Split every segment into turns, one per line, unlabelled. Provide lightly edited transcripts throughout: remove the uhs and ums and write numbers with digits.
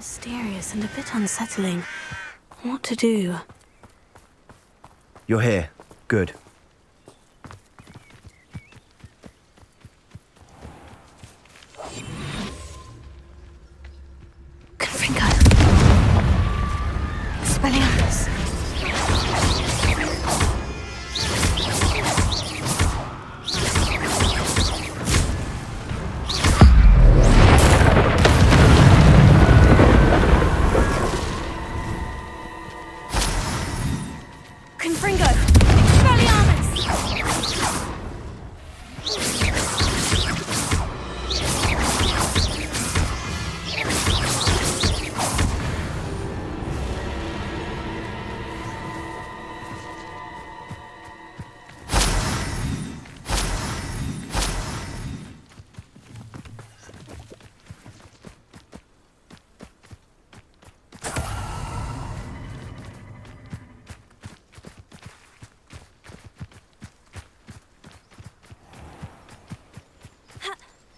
Mysterious and a bit unsettling. What to do?
You're here. Good.
Confringo. Expelliarmus. Confringo. Expelliarmus.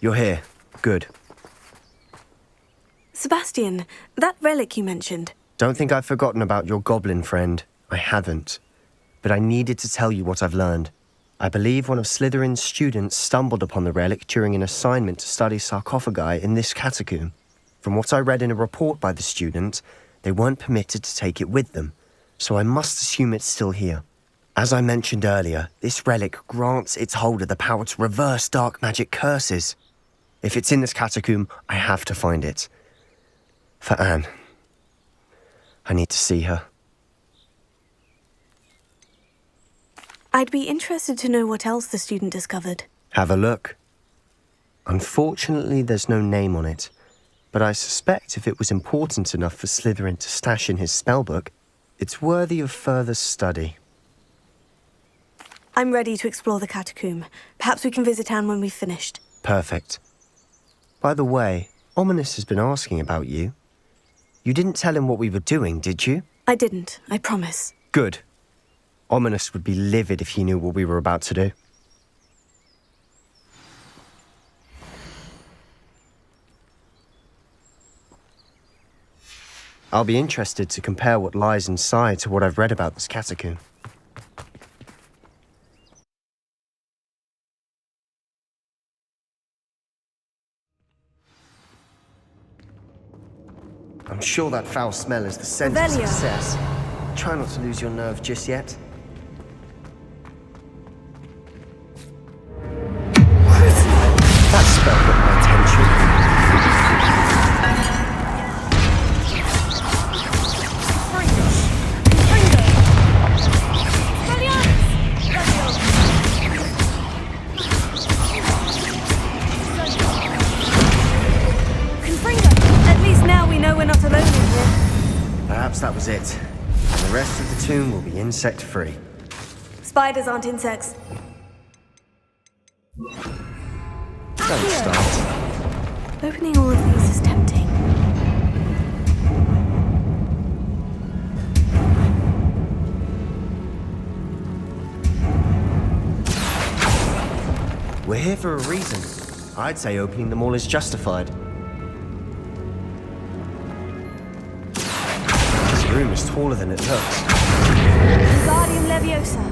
You're here. Good.
Sebastian, that relic you mentioned.
Don't think I've forgotten about your goblin friend. I haven't. But I needed to tell you what I've learned. I believe one of Slytherin's students stumbled upon the relic during an assignment to study sarcophagi in this catacomb. From what I read in a report by the student, they weren't permitted to take it with them, so I must assume it's still here. As I mentioned earlier, this relic grants its holder the power to reverse dark magic curses. If it's in this catacomb, I have to find it. For Anne. I need to see her.
I'd be interested to know what else the student discovered.
Have a look. Unfortunately, there's no name on it, but I suspect if it was important enough for Slytherin to stash in his spellbook, it's worthy of further study.
I'm ready to explore the catacomb. Perhaps we can visit Anne when we've finished.
Perfect. By the way, Ominous has been asking about you. You didn't tell him what we were doing, did you?
I didn't, I promise.
Good. Ominous would be livid if he knew what we were about to do. I'll be interested to compare what lies inside to what I've read about this catacomb. I'm sure that foul smell is the scent of
Revelio.
success. Try not to lose your nerve just yet. That spell got my attention.
At least now we know we're not alone in here.
Perhaps that was it. And the rest of the tomb will be insect-free.
Spiders aren't insects.
Don't start.
Opening all of these is tempting.
We're here for a reason. I'd say opening them all is justified. This room is taller than it looks.
Wingardium Leviosa.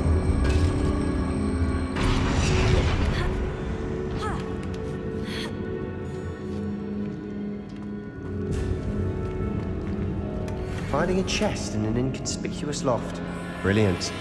Finding a chest in an inconspicuous loft. Brilliant.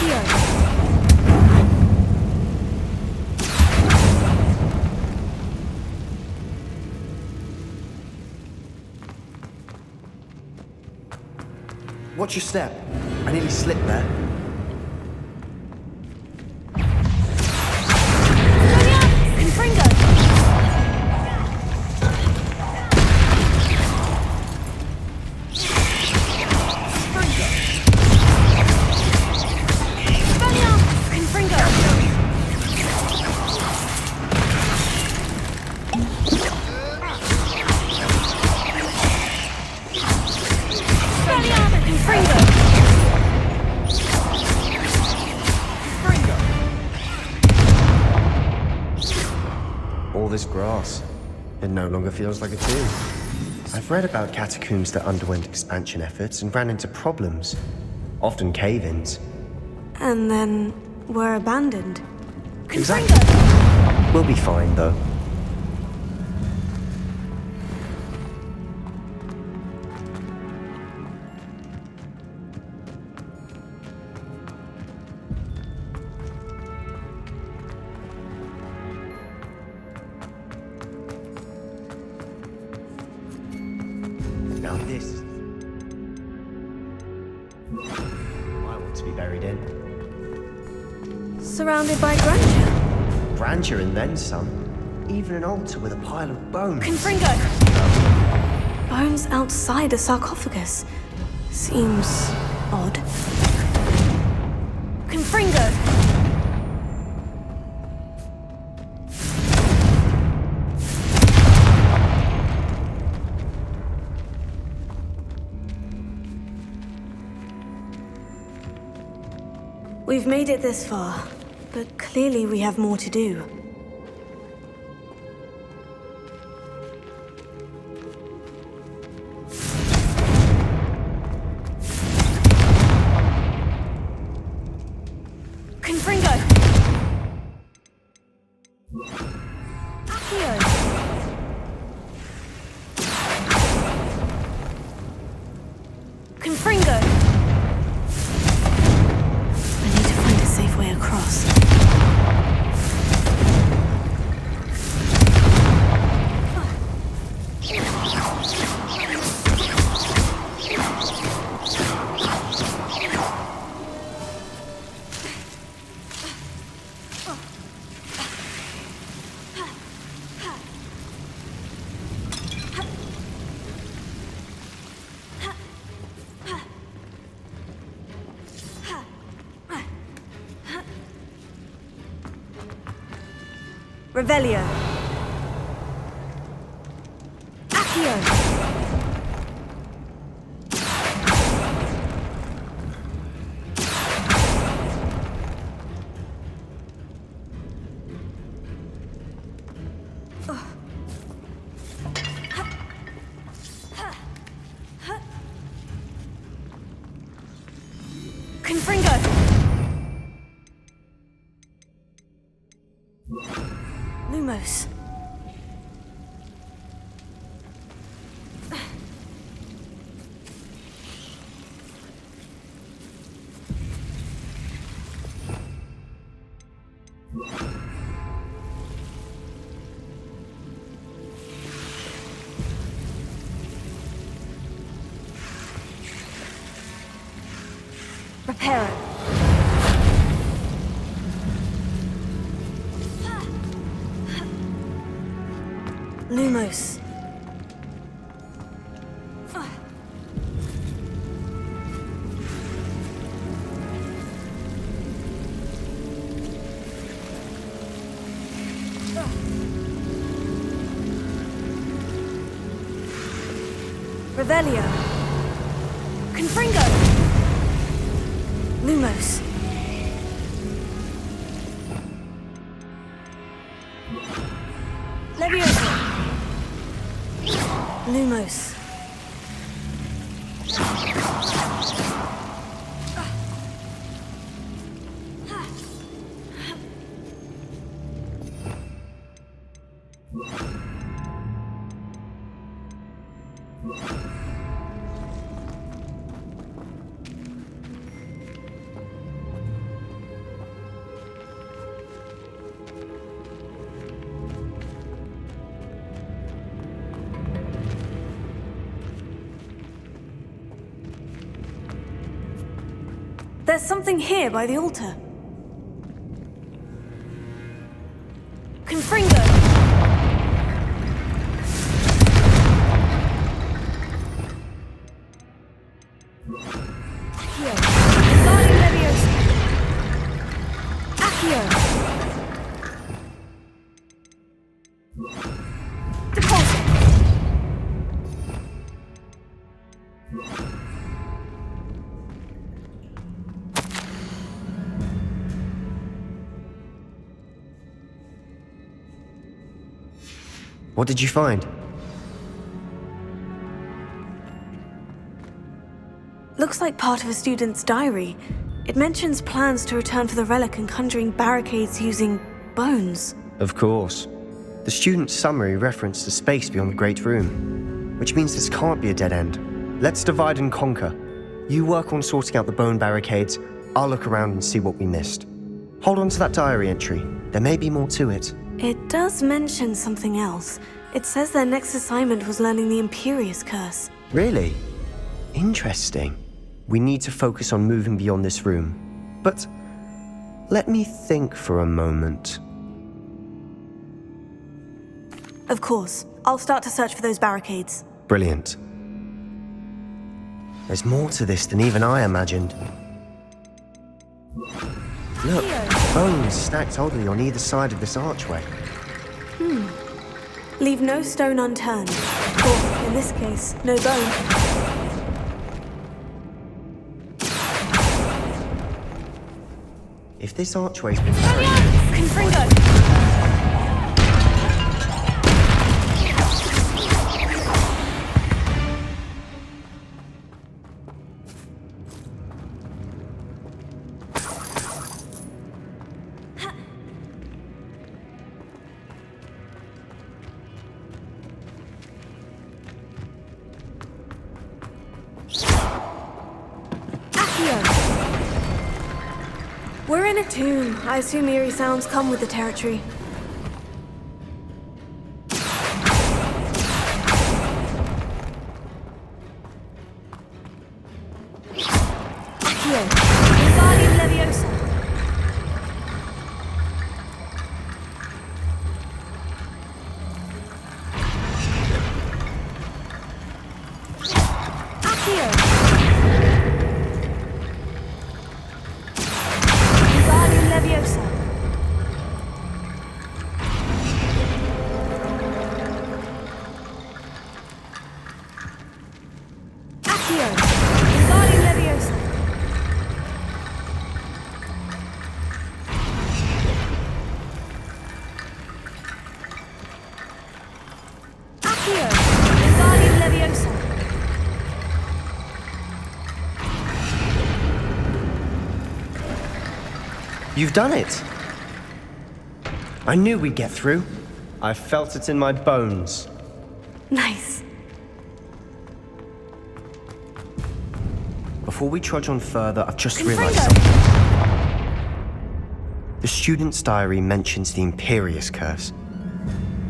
Accio.
Watch your step. I nearly slipped there.
Confringo!
All this grass. It no longer feels like a tomb. I've read about catacombs that underwent expansion efforts and ran into problems. Often cave-ins.
And then were abandoned.
Exactly. We'll be fine, though. Now this. I want to be buried in.
Surrounded by grandeur.
Grandeur and then some. Even an altar with a pile of bones.
Confringo! Bones outside a sarcophagus. Seems odd. Confringo! We've made it this far, but clearly we have more to do. Confringo! Accio! Confringo! Way across. Revelio. Accio. Confringo. Lumos. Reparo. Lumos. Revelio. Confringo. Lumos. Levioso. Lumos. There's something here by the altar. Confringo! Accio! Guardian Leviosa! Accio! Deposit!
What did you find?
Looks like part of a student's diary. It mentions plans to return for the relic and conjuring barricades using bones.
Of course. The student's summary referenced the space beyond the Great Room, which means this can't be a dead end. Let's divide and conquer. You work on sorting out the bone barricades, I'll look around and see what we missed. Hold on to that diary entry. There may be more to it.
It does mention something else. It says their next assignment was learning the Imperious Curse.
Really? Interesting. We need to focus on moving beyond this room. But let me think for a moment.
Of course. I'll start to search for those barricades.
Brilliant. There's more to this than even I imagined. Look, bones stacked oddly on either side of this archway.
Leave no stone unturned. Or, in this case, no bone.
If this archway's been
Confringo! We're in a tomb. I assume eerie sounds come with the territory. Accio! Guardian Leviosa! Accio! Leviosa. Accio. Guardian Leviosa. Accio. Guardian Leviosa.
You've done it! I knew we'd get through. I felt it in my bones.
Nice.
Before we trudge on further, I've just
Confringo.
realized something. The student's diary mentions the Imperious Curse.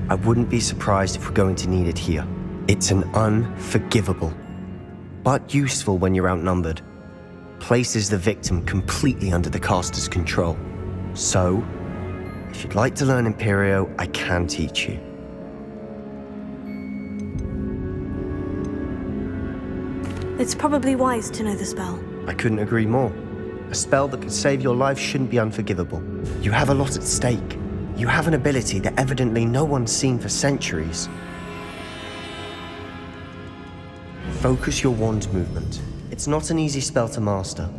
I wouldn't be surprised if we're going to need it here. It's an unforgivable, but useful when you're outnumbered. Places the victim completely under the caster's control. So, if you'd like to learn Imperio, I can teach you.
It's probably wise to know the spell.
I couldn't agree more. A spell that could save your life shouldn't be unforgivable. You have a lot at stake. You have an ability that evidently no one's seen for centuries. Focus your wand movement. It's not an easy spell to master.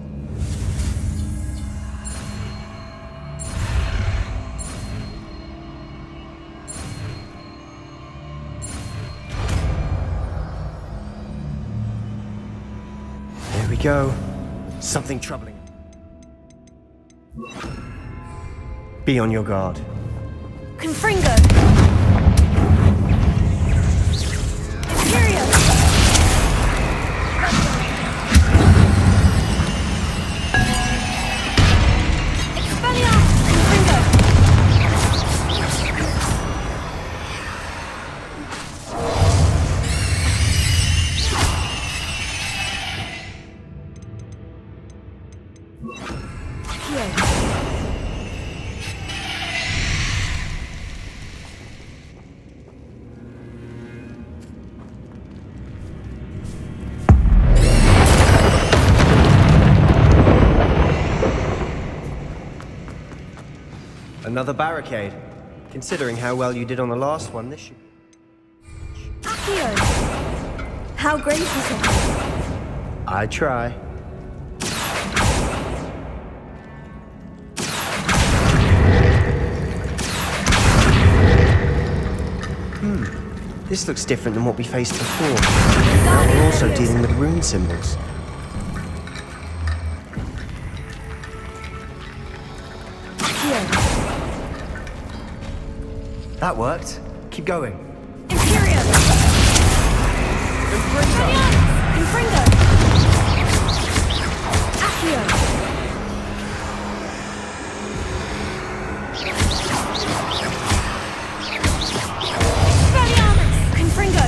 There we go. Something troubling. Be on your guard.
Confringo! Imperio! Expelliarmus! Confringo!
Another barricade. Considering how well you did on the last one, this should...
Accio! How great is it?
I try. This looks different than what we faced before. Now we're also dealing with rune symbols. That worked. Keep going.
Imperium! Confringo! Accio! Expelliarmus! Confringo!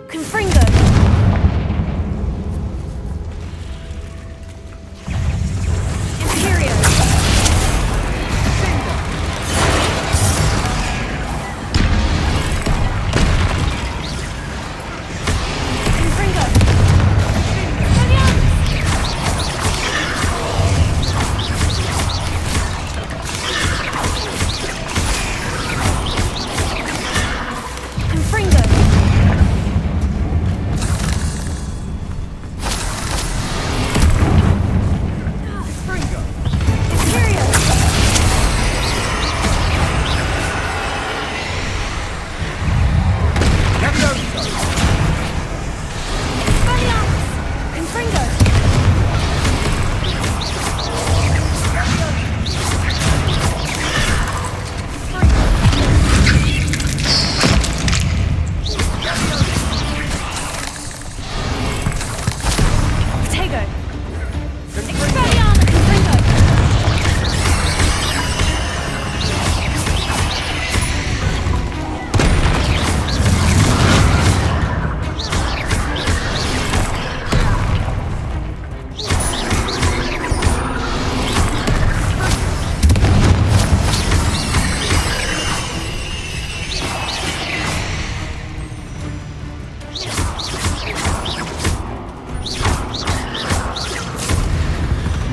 Confringo! Imperium! Confringo! Confringo!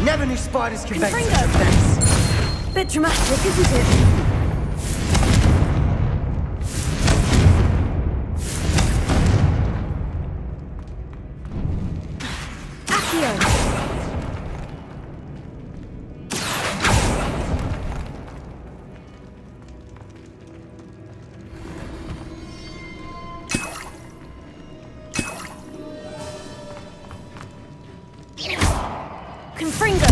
Never knew spiders could make such a
Confringo!
mess.
Bit dramatic, isn't it? Accio! Confringo!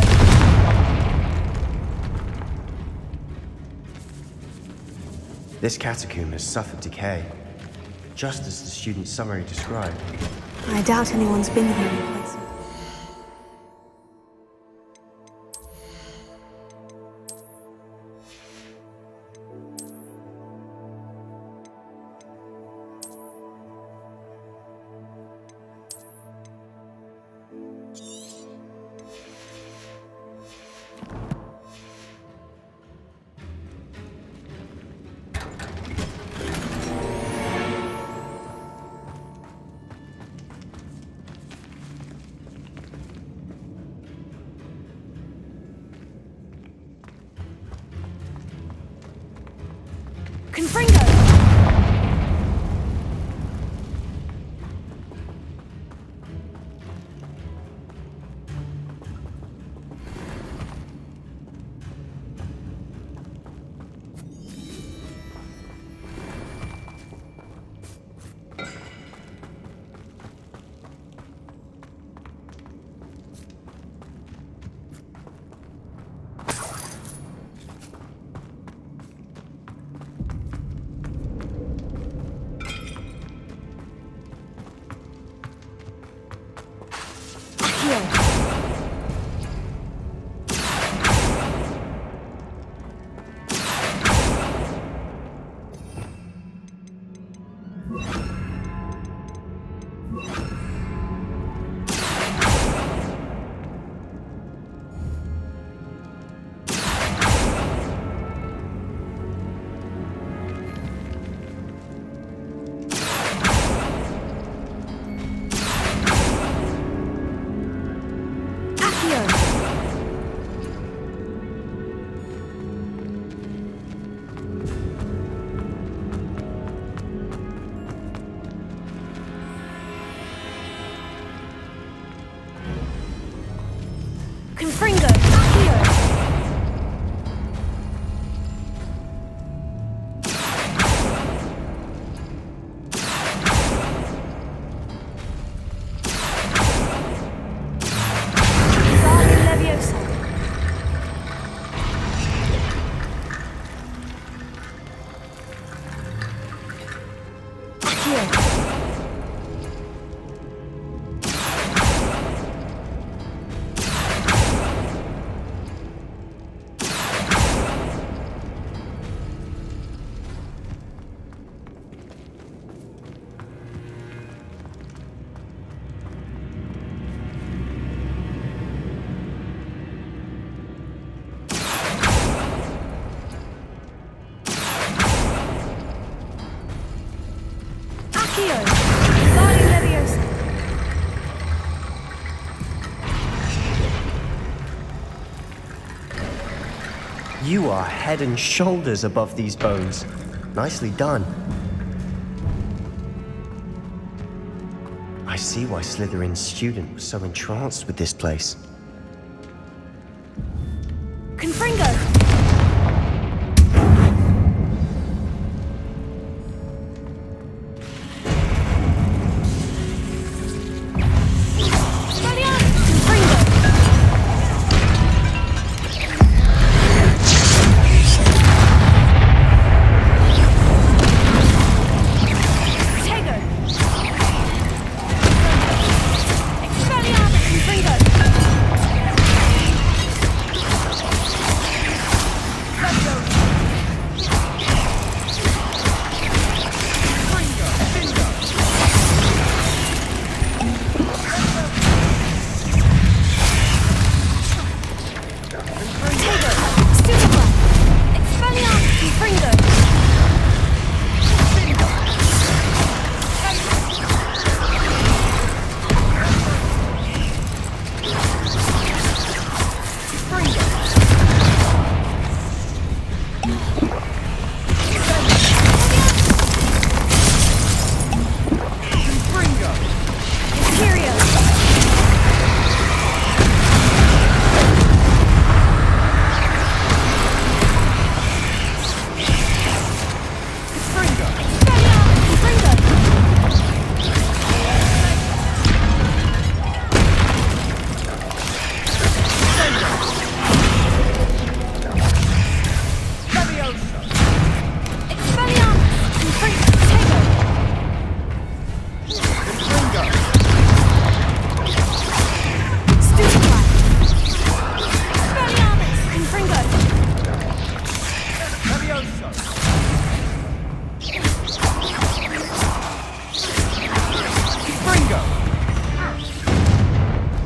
This catacomb has suffered decay, just as the student's summary described.
I doubt anyone's been here in quite some time. Confringo!
You are head and shoulders above these bones. Nicely done. I see why Slytherin's student was so entranced with this place.
Confringo!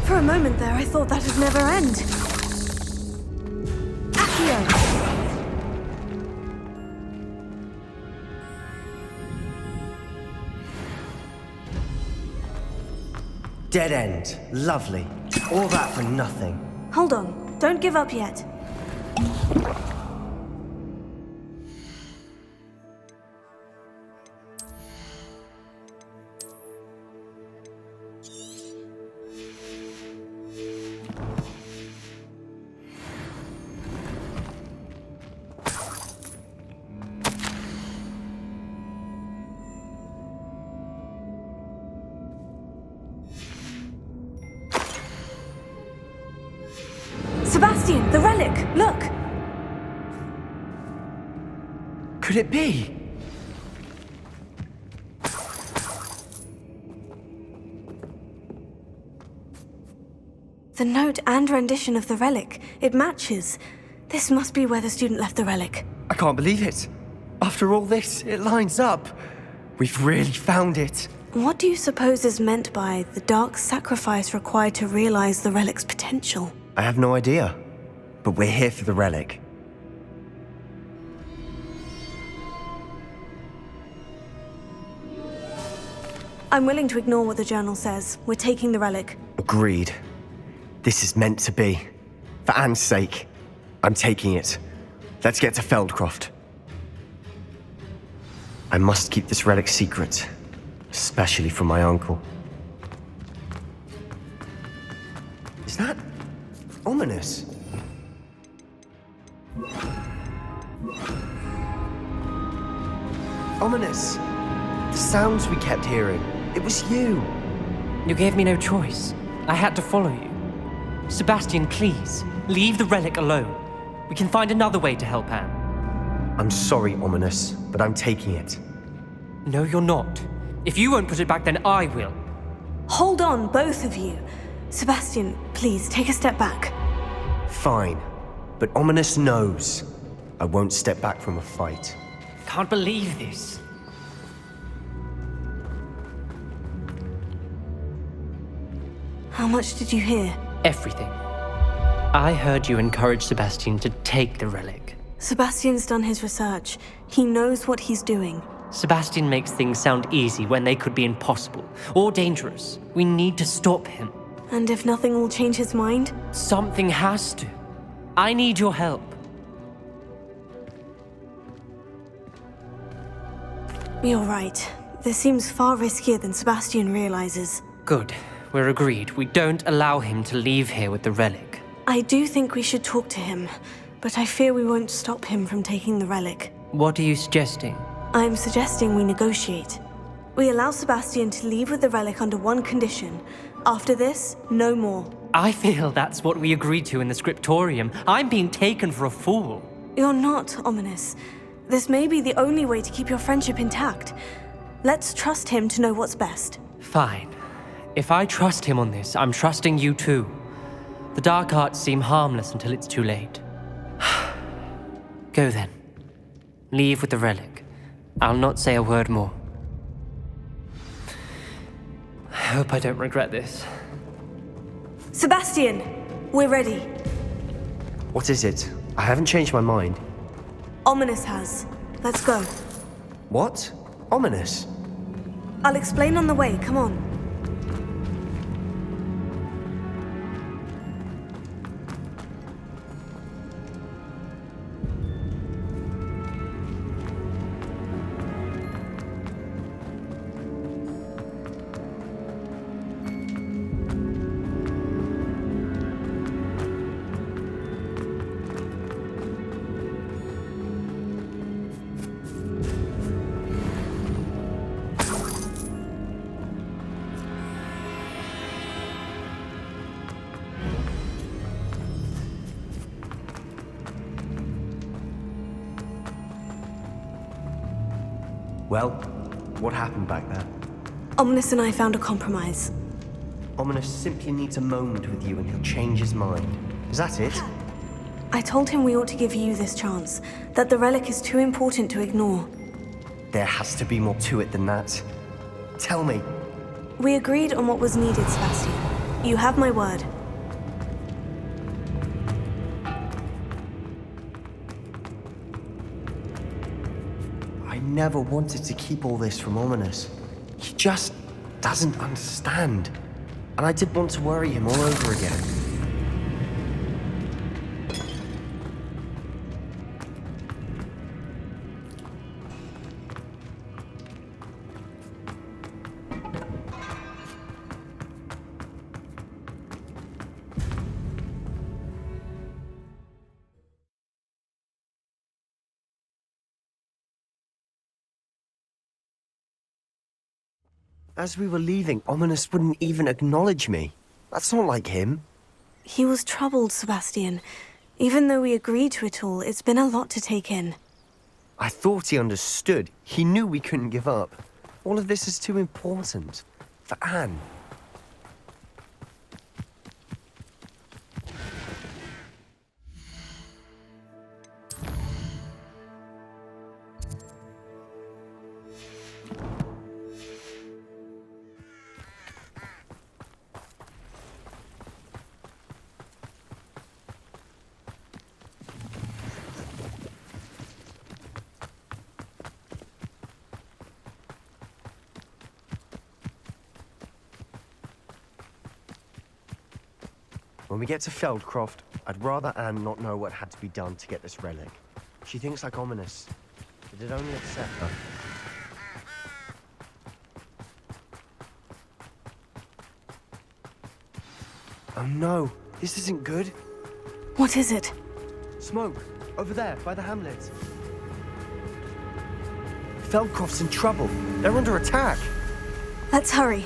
For a moment there, I thought that'd never end. Accio!
Dead end. Lovely. All that for nothing.
Hold on. Don't give up yet. Sebastian, the relic! Look!
Could it be?
The note and rendition of the relic. It matches. This must be where the student left the relic.
I can't believe it. After all this, it lines up. We've really found it.
What do you suppose is meant by the dark sacrifice required to realize the relic's potential?
I have no idea. But we're here for the relic.
I'm willing to ignore what the journal says. We're taking the relic.
Agreed. This is meant to be. For Anne's sake, I'm taking it. Let's get to Feldcroft. I must keep this relic secret, especially from my uncle. Is that ominous? Ominous. The sounds we kept hearing. It was you.
You gave me no choice. I had to follow you. Sebastian, please, leave the relic alone. We can find another way to help Anne.
I'm sorry, Ominous, but I'm taking it.
No, you're not. If you won't put it back, then I will.
Hold on, both of you. Sebastian, please, take a step back.
Fine. But Ominous knows I won't step back from a fight.
Can't believe this.
How much did you hear?
Everything. I heard you encourage Sebastian to take the relic.
Sebastian's done his research. He knows what he's doing.
Sebastian makes things sound easy when they could be impossible or dangerous. We need to stop him.
And if nothing will change his mind?
Something has to. I need your help.
You're right. This seems far riskier than Sebastian realizes.
Good. We're agreed. We don't allow him to leave here with the relic.
I do think we should talk to him, but I fear we won't stop him from taking the relic.
What are you suggesting?
I'm suggesting we negotiate. We allow Sebastian to leave with the relic under one condition. After this, no more.
I feel that's what we agreed to in the scriptorium. I'm being taken for a fool.
You're not, Ominous. This may be the only way to keep your friendship intact. Let's trust him to know what's best.
Fine. If I trust him on this, I'm trusting you too. The dark arts seem harmless until it's too late. Go then. Leave with the relic. I'll not say a word more. I hope I don't regret this.
Sebastian! We're ready.
What is it? I haven't changed my mind.
Ominous has. Let's go.
What? Ominous?
I'll explain on the way, come on.
Well, what happened back there?
Ominous and I found a compromise.
Ominous simply needs a moment with you and he'll change his mind. Is that it?
I told him we ought to give you this chance, that the relic is too important to ignore.
There has to be more to it than that. Tell me.
We agreed on what was needed, Sebastian. You have my word.
I never wanted to keep all this from Ominous. He just doesn't understand. And I didn't want to worry him all over again. As we were leaving, Ominous wouldn't even acknowledge me. That's not like him.
He was troubled, Sebastian. Even though we agreed to it all, it's been a lot to take in.
I thought he understood. He knew we couldn't give up. All of this is too important. For Anne. When we get to Feldcroft, I'd rather Anne not know what had to be done to get this relic. She thinks like Ominous, but it only upset her. Oh no, this isn't good.
What is it?
Smoke, over there, by the hamlet. Feldcroft's in trouble. They're under attack.
Let's hurry.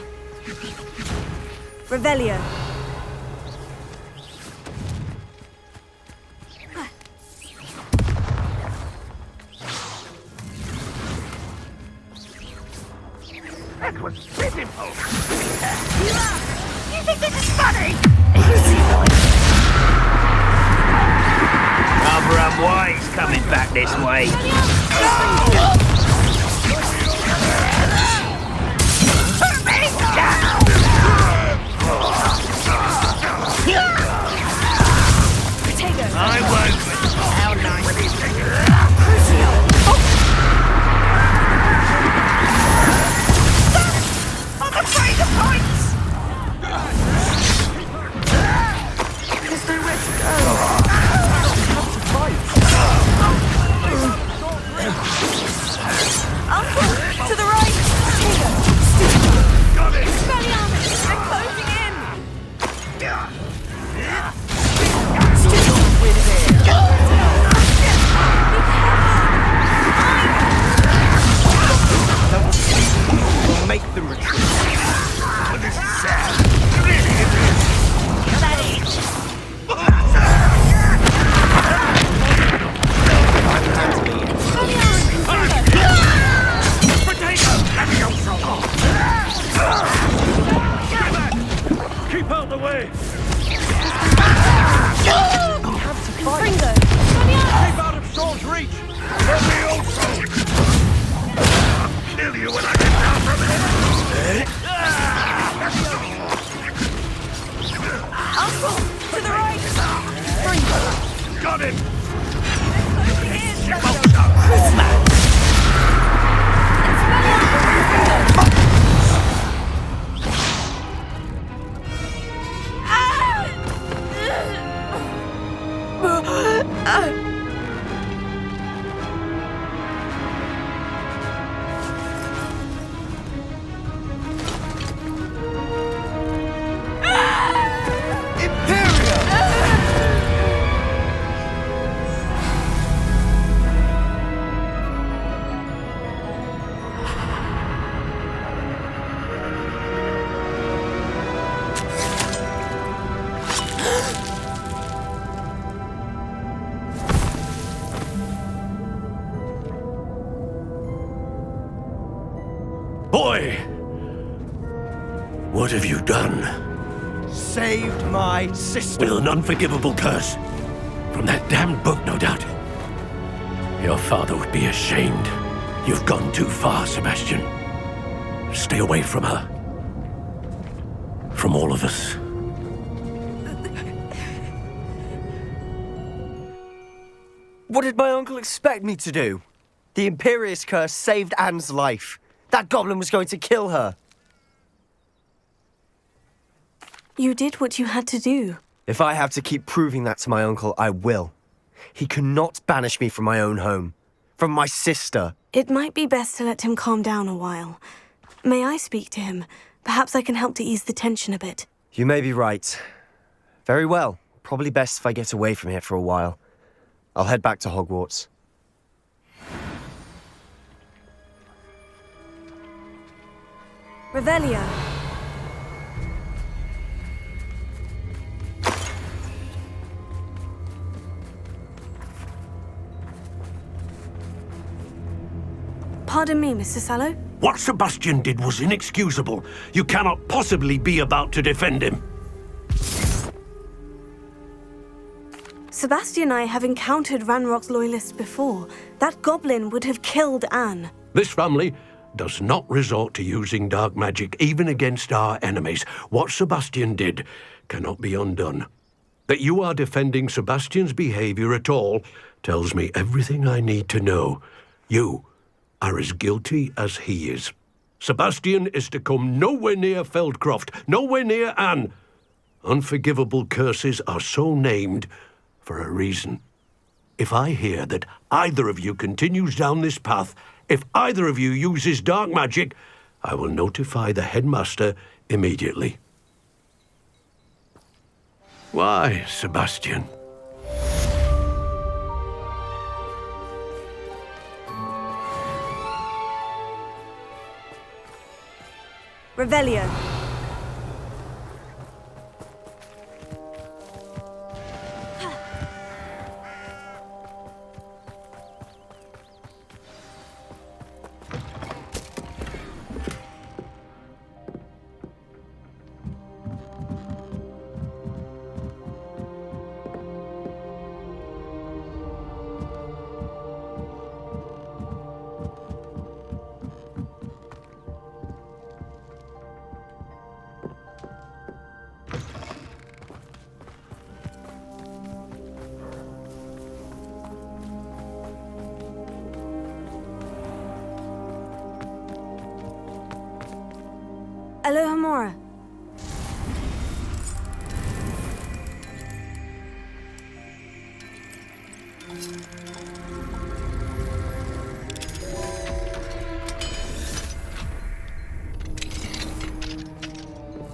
Revelio.
That was pitiful. You think this is funny? Rather unwise coming back this way. Put me down! I won't. How nice is it? I'm afraid of heights!
There's nowhere to go. Have to fight.
Uncle,
Why? What have you done?
Saved my sister.
With an unforgivable curse. From that damned book, no doubt. Your father would be ashamed. You've gone too far, Sebastian. Stay away from her. From all of us.
What did my uncle expect me to do? The Imperious curse saved Anne's life. That goblin was going to kill her.
You did what you had to do.
If I have to keep proving that to my uncle, I will. He cannot banish me from my own home. From my sister.
It might be best to let him calm down a while. May I speak to him? Perhaps I can help to ease the tension a bit.
You may be right. Very well. Probably best if I get away from here for a while. I'll head back to Hogwarts.
Revelio. Pardon me, Mr. Sallow.
What Sebastian did was inexcusable. You cannot possibly be about to defend him.
Sebastian and I have encountered Ranrock's loyalists before. That goblin would have killed Anne.
This family does not resort to using dark magic even against our enemies. What Sebastian did cannot be undone. That you are defending Sebastian's behavior at all tells me everything I need to know. You are as guilty as he is. Sebastian is to come nowhere near Feldcroft, nowhere near Anne. Unforgivable curses are so named for a reason. If I hear that either of you continues down this path, if either of you uses dark magic, I will notify the headmaster immediately. Why, Sebastian?
Revelio. Aloha Mora.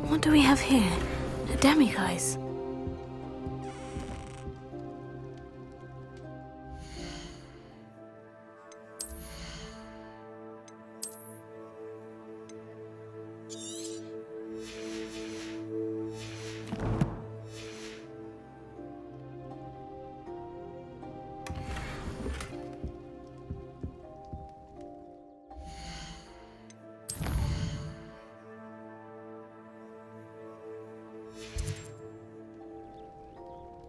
What do we have here? A demiguise.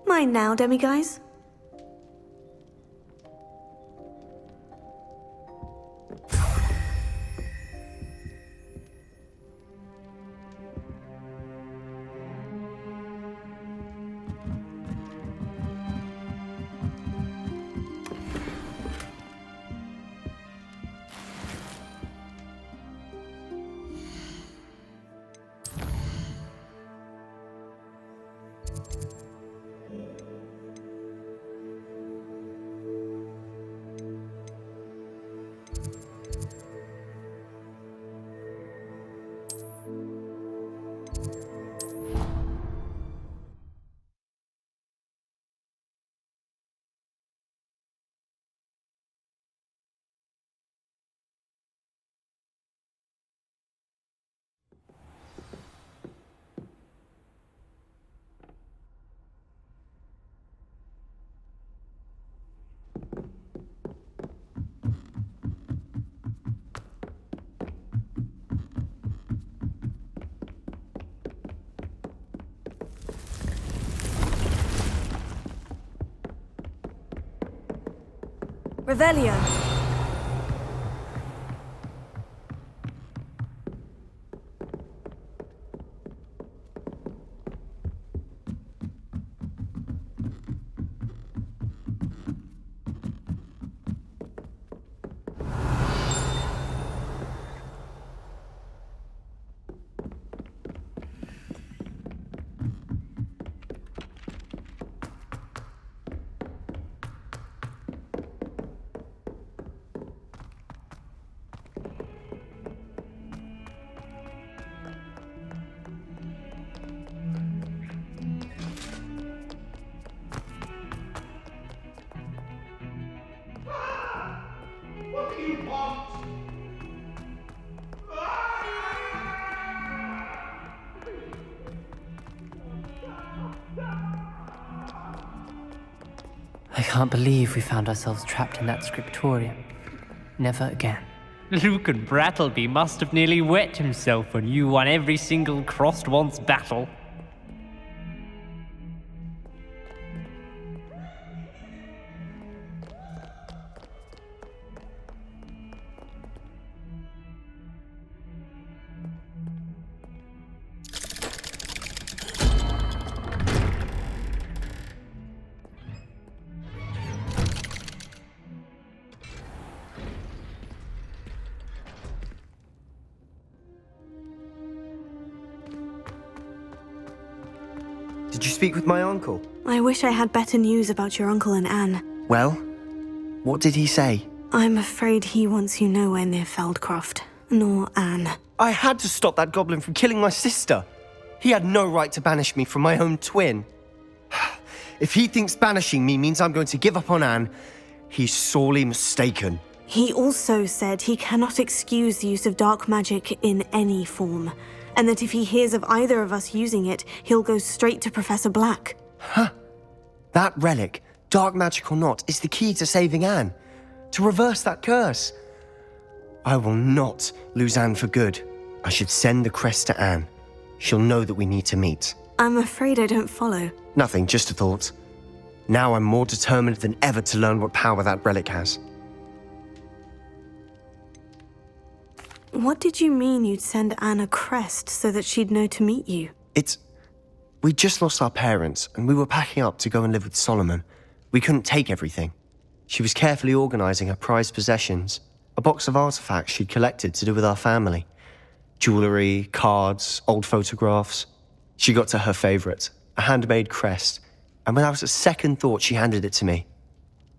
Mine now, demiguise. Revelio.
I can't believe we found ourselves trapped in that scriptorium. Never again. Lucan Brattleby must have nearly wet himself when you won every single crossed once battle.
Did you speak with my uncle?
I wish I had better news about your uncle and Anne.
Well, what did he say?
I'm afraid he wants you nowhere near Feldcroft, nor Anne.
I had to stop that goblin from killing my sister. He had no right to banish me from my own twin. If he thinks banishing me means I'm going to give up on Anne, he's sorely mistaken.
He also said he cannot excuse the use of dark magic in any form, and that if he hears of either of us using it, he'll go straight to Professor Black.
That relic, dark magic or not, is the key to saving Anne. To reverse that curse. I will not lose Anne for good. I should send the crest to Anne. She'll know that we need to meet.
I'm afraid I don't follow.
Nothing, just a thought. Now I'm more determined than ever to learn what power that relic has.
What did you mean you'd send Anne a crest so that she'd know to meet you?
We just lost our parents, and we were packing up to go and live with Solomon. We couldn't take everything. She was carefully organising her prized possessions, a box of artifacts she'd collected to do with our family. Jewellery, cards, old photographs. She got to her favourite, a handmade crest, and without a second thought she handed it to me.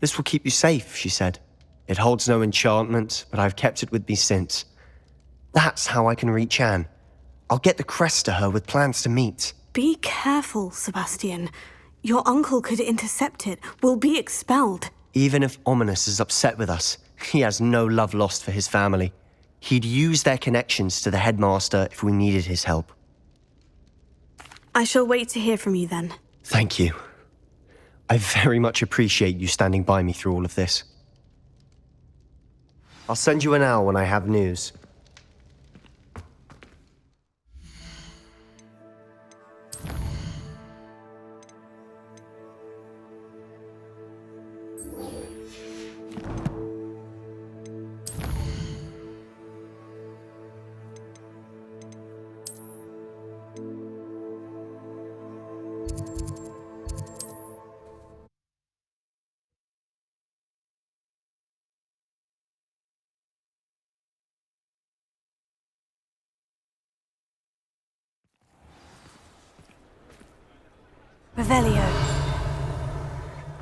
"This will keep you safe," she said. "It holds no enchantment, but I've kept it with me since. That's how I can reach Anne. I'll get the crest to her with plans to meet."
Be careful, Sebastian. Your uncle could intercept it. We'll be expelled.
Even if Ominous is upset with us, he has no love lost for his family. He'd use their connections to the headmaster if we needed his help.
I shall wait to hear from you then.
Thank you. I very much appreciate you standing by me through all of this. I'll send you an owl when I have news.
Revelio.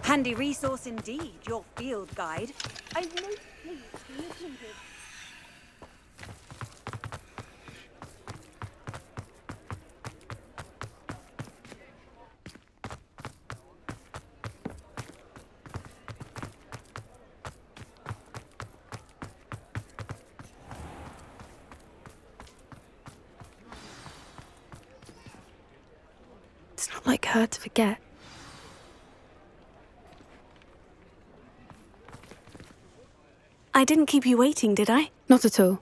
Handy resource indeed, your field guide. I'm most pleased to listen to.
It's not like her to forget. I didn't keep you waiting, did I?
Not at all.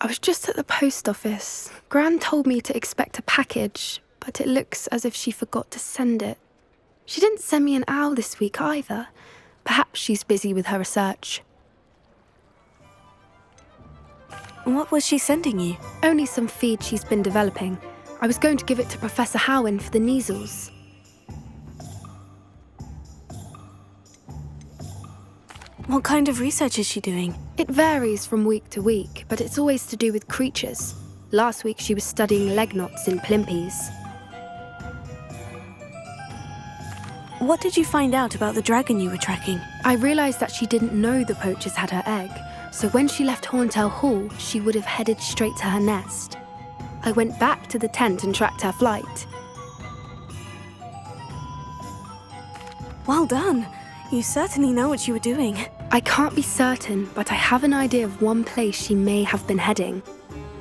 I was just at the post office. Gran told me to expect a package, but it looks as if she forgot to send it. She didn't send me an owl this week either. Perhaps she's busy with her research.
What was she sending you?
Only some feed she's been developing. I was going to give it to Professor Howin for the measles.
What kind of research is she doing?
It varies from week to week, but it's always to do with creatures. Last week she was studying leg knots in plimpies.
What did you find out about the dragon you were tracking?
I realised that she didn't know the poachers had her egg, so when she left Horntail Hall, she would have headed straight to her nest. I went back to the tent and tracked her flight.
Well done. You certainly know what you were doing.
I can't be certain, but I have an idea of one place she may have been heading.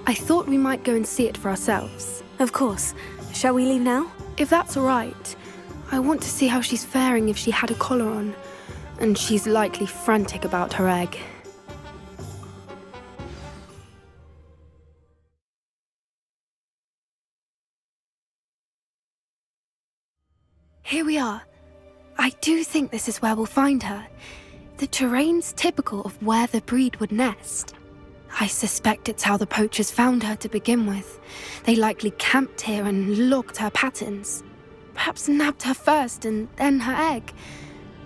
I thought we might go and see it for ourselves.
Of course. Shall we leave now?
If that's all right. I want to see how she's faring if she had a collar on. And she's likely frantic about her egg. Here we are. I do think this is where we'll find her. The terrain's typical of where the breed would nest. I suspect it's how the poachers found her to begin with. They likely camped here and logged her patterns. Perhaps nabbed her first and then her egg.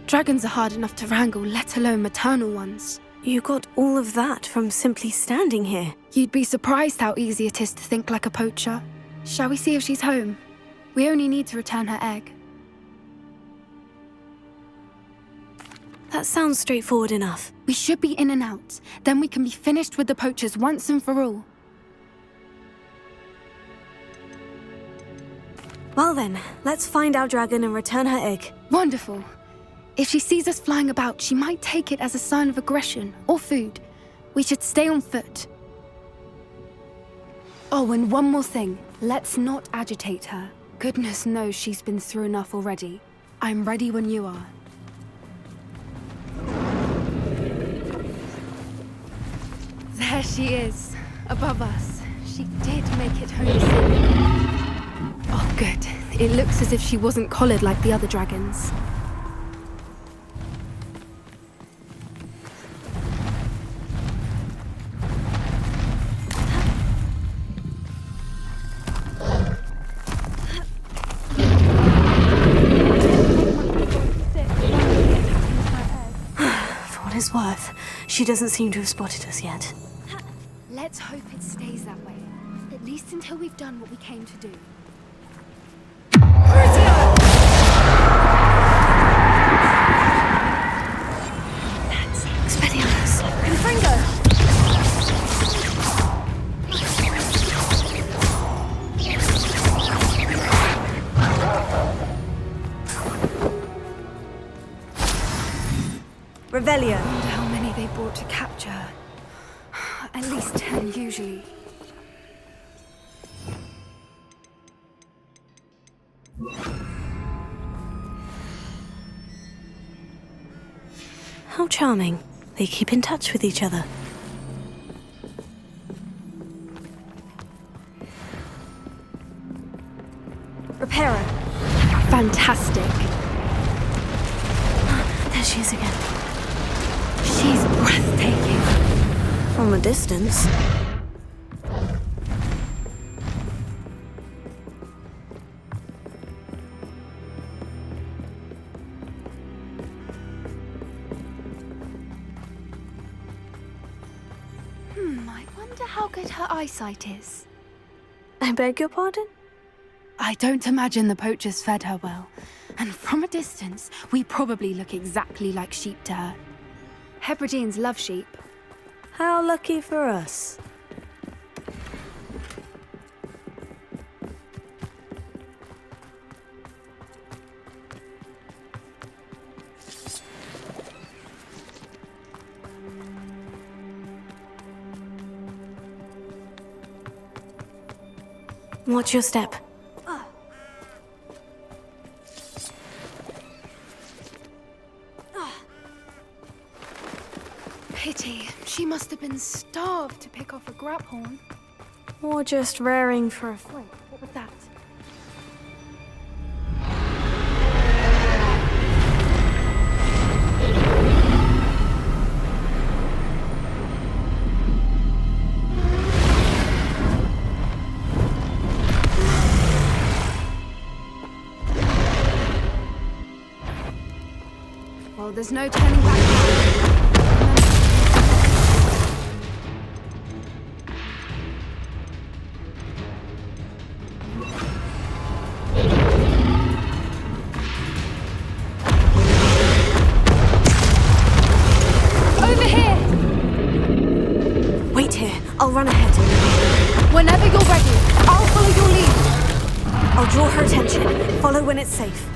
Dragons are hard enough to wrangle, let alone maternal ones.
You got all of that from simply standing here.
You'd be surprised how easy it is to think like a poacher. Shall we see if she's home? We only need to return her egg.
That sounds straightforward enough.
We should be in and out. Then we can be finished with the poachers once and for all.
Well then, let's find our dragon and return her egg.
Wonderful. If she sees us flying about, she might take it as a sign of aggression or food. We should stay on foot. Oh, and one more thing. Let's not agitate her. Goodness knows she's been through enough already. I'm ready when you are. There she is, above us. She did make it home safe. Oh, good. It looks as if she wasn't collared like the other dragons.
For what it's worth, she doesn't seem to have spotted us yet.
Let's hope it stays that way. At least until we've done what we came to do.
That's Expelliarmus.
Confringo!
Revelio.
I wonder how many they brought to capture. At least 10 usually.
How charming. They keep in touch with each other. Reparo.
Fantastic.
There she is again.
She's breathtaking.
From a distance.
I wonder how good her eyesight is.
I beg your pardon?
I don't imagine the poachers fed her well. And from a distance, we probably look exactly like sheep to her. Hebrideans love sheep.
How lucky for us. Watch your step.
Pity. She must have been starved to pick off a graphorn.
Or just raring for a fight.
What was that? there's no turning back now. Over here!
Wait here. I'll run ahead.
Whenever you're ready, I'll follow your lead.
I'll draw her attention. Follow when it's safe.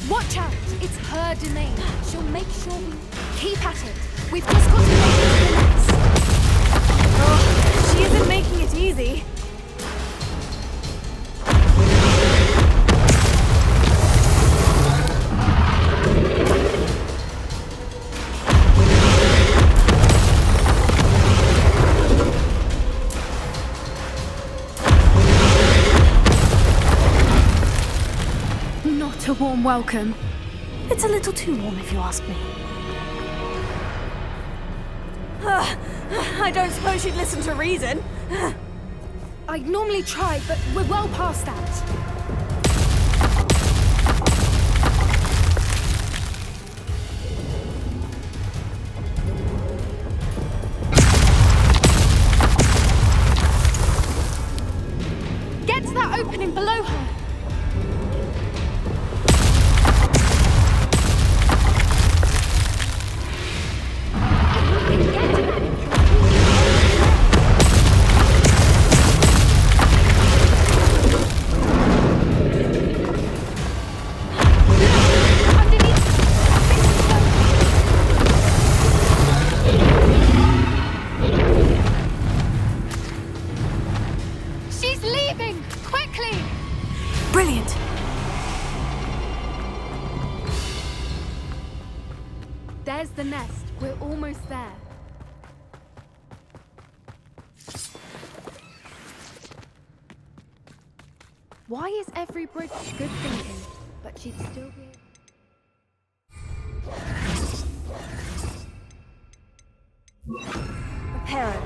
Watch out! It's her domain. She'll make sure we keep at it. We've just got to make it to the nest.
Oh, she isn't making it easy.
Not a warm welcome.
It's a little too warm if you ask me. I don't suppose you'd listen to reason.
I'd normally try, but we're well past that. Get to that opening below her. She's leaving! Quickly!
Brilliant.
There's the nest. We're almost there. Why is every bridge good thinking, but she'd still be...
Prepare.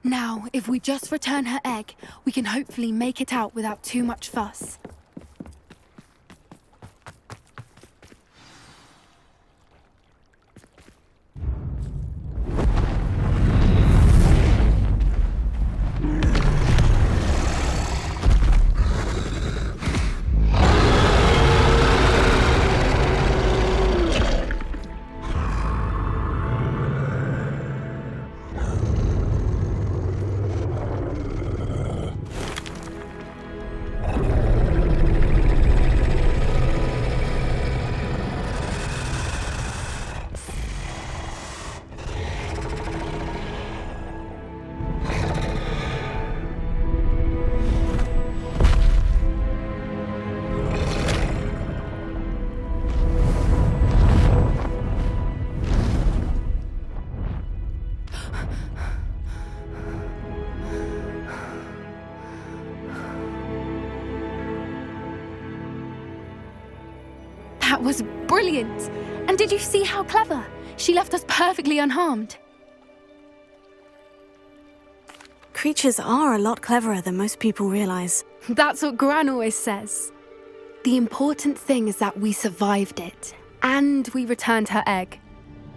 Now, if we just return her egg, we can hopefully make it out without too much fuss. That was brilliant! And did you see how clever? She left us perfectly unharmed.
Creatures are a lot cleverer than most people realize.
That's what Gran always says. The important thing is that we survived it, and we returned her egg.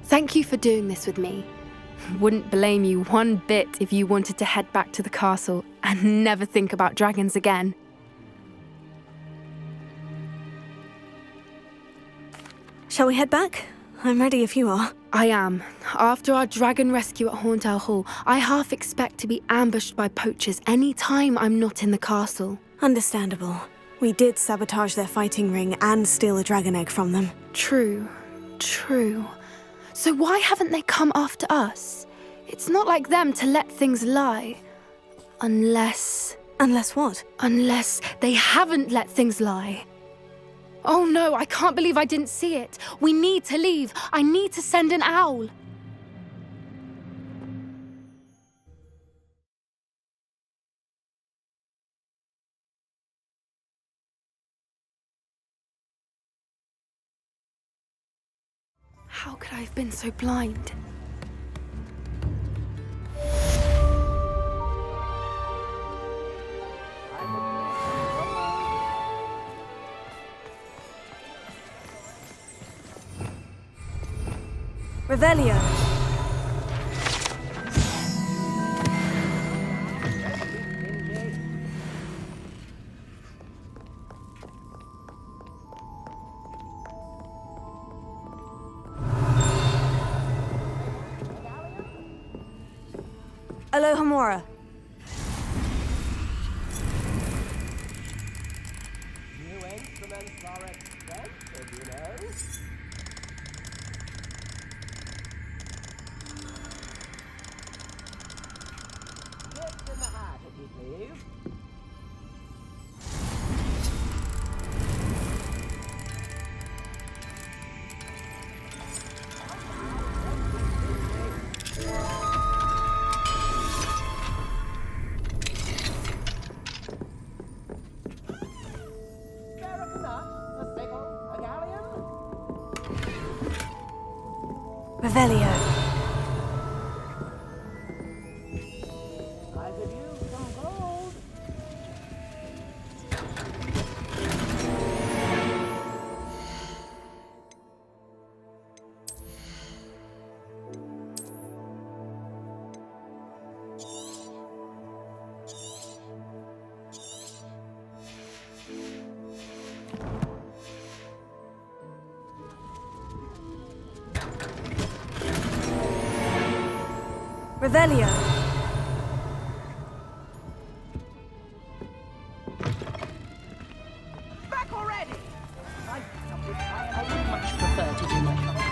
Thank you for doing this with me. Wouldn't blame you one bit if you wanted to head back to the castle and never think about dragons again.
Shall we head back? I'm ready if you are.
I am. After our dragon rescue at Hauntow Hall, I half expect to be ambushed by poachers any time I'm not in the castle.
Understandable. We did sabotage their fighting ring and steal a dragon egg from them.
True. So why haven't they come after us? It's not like them to let things lie. Unless...
Unless what?
Unless they haven't let things lie. Oh no, I can't believe I didn't see it. We need to leave. I need to send an owl. How could I have been so blind?
Revelio. Alohomora. Revelio. Revelio.
Back already! I would much prefer to do my shopping.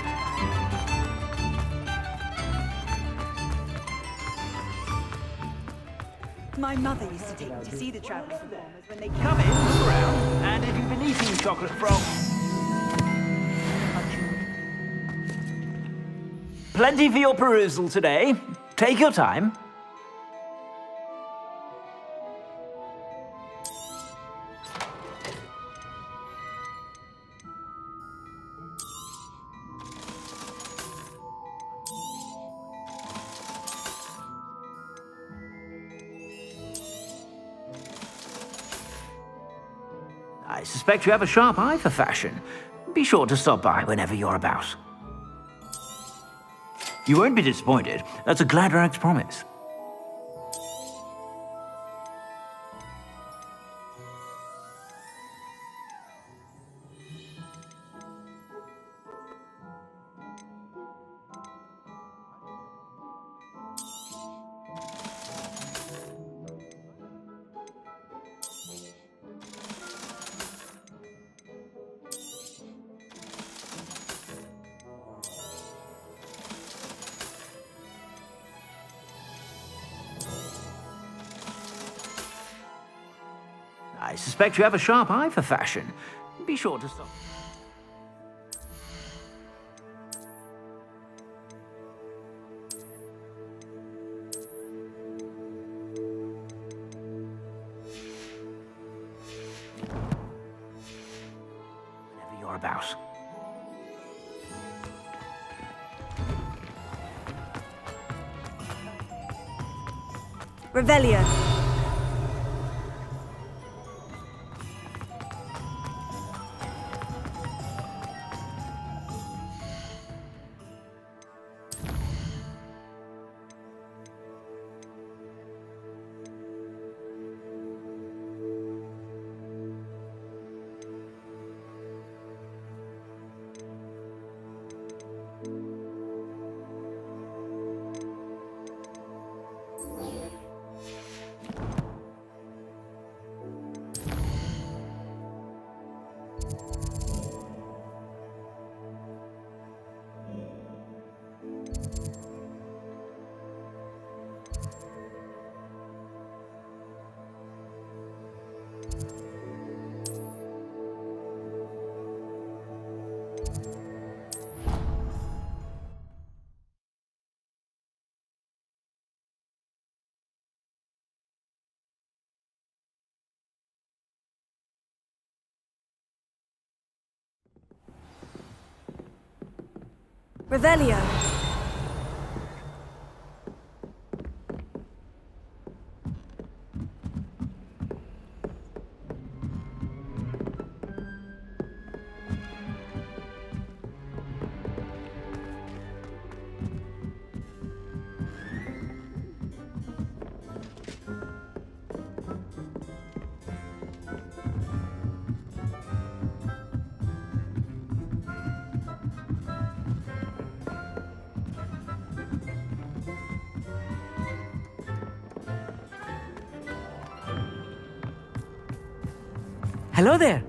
My mother used to take me to see the travelling performers when they come in, look around, and if you've been eating chocolate from... Plenty for your perusal today. Take your time. I suspect you have a sharp eye for fashion. Be sure to stop by whenever you're about. You won't be disappointed. That's a Gladrag's promise. I suspect you have a sharp eye for fashion. Be sure to stop. Whenever you're about.
Revelio. Revelio.
Hello there.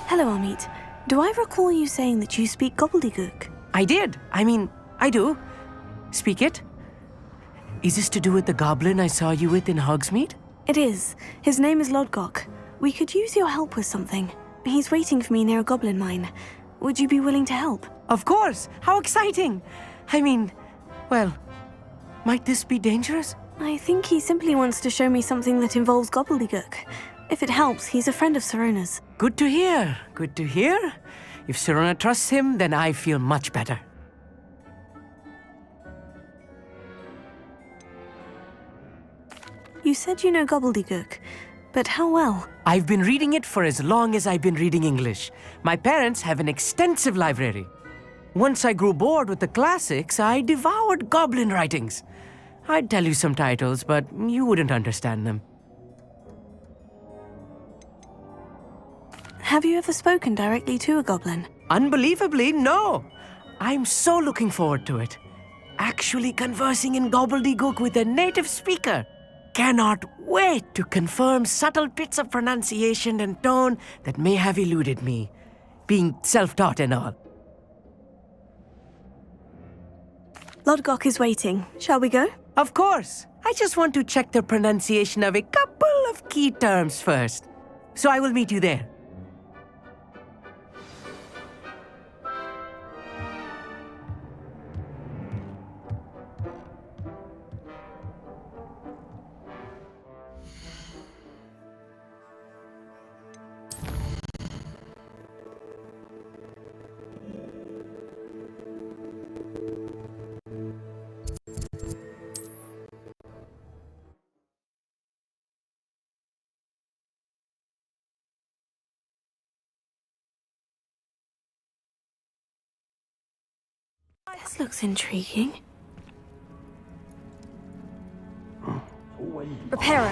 Hello, Amit. Do I recall you saying that you speak gobbledygook?
I did. I do. Speak it. Is this to do with the goblin I saw you with in Hogsmeade?
It is. His name is Lodgok. We could use your help with something. He's waiting for me near a goblin mine. Would you be willing to help?
Of course. How exciting. Well, might this be dangerous?
I think he simply wants to show me something that involves gobbledygook. If it helps, he's a friend of Sirona's.
Good to hear. Good to hear. If Sirona trusts him, then I feel much better.
You said you know gobbledygook, but how well?
I've been reading it for as long as I've been reading English. My parents have an extensive library. Once I grew bored with the classics, I devoured goblin writings. I'd tell you some titles, but you wouldn't understand them.
Have you ever spoken directly to a goblin?
Unbelievably, no. I'm so looking forward to it. Actually conversing in gobbledygook with a native speaker. Cannot wait to confirm subtle bits of pronunciation and tone that may have eluded me, being self-taught and all.
Lodgok is waiting. Shall we go?
Of course. I just want to check the pronunciation of a couple of key terms first. So I will meet you there.
This looks intriguing. Reparo.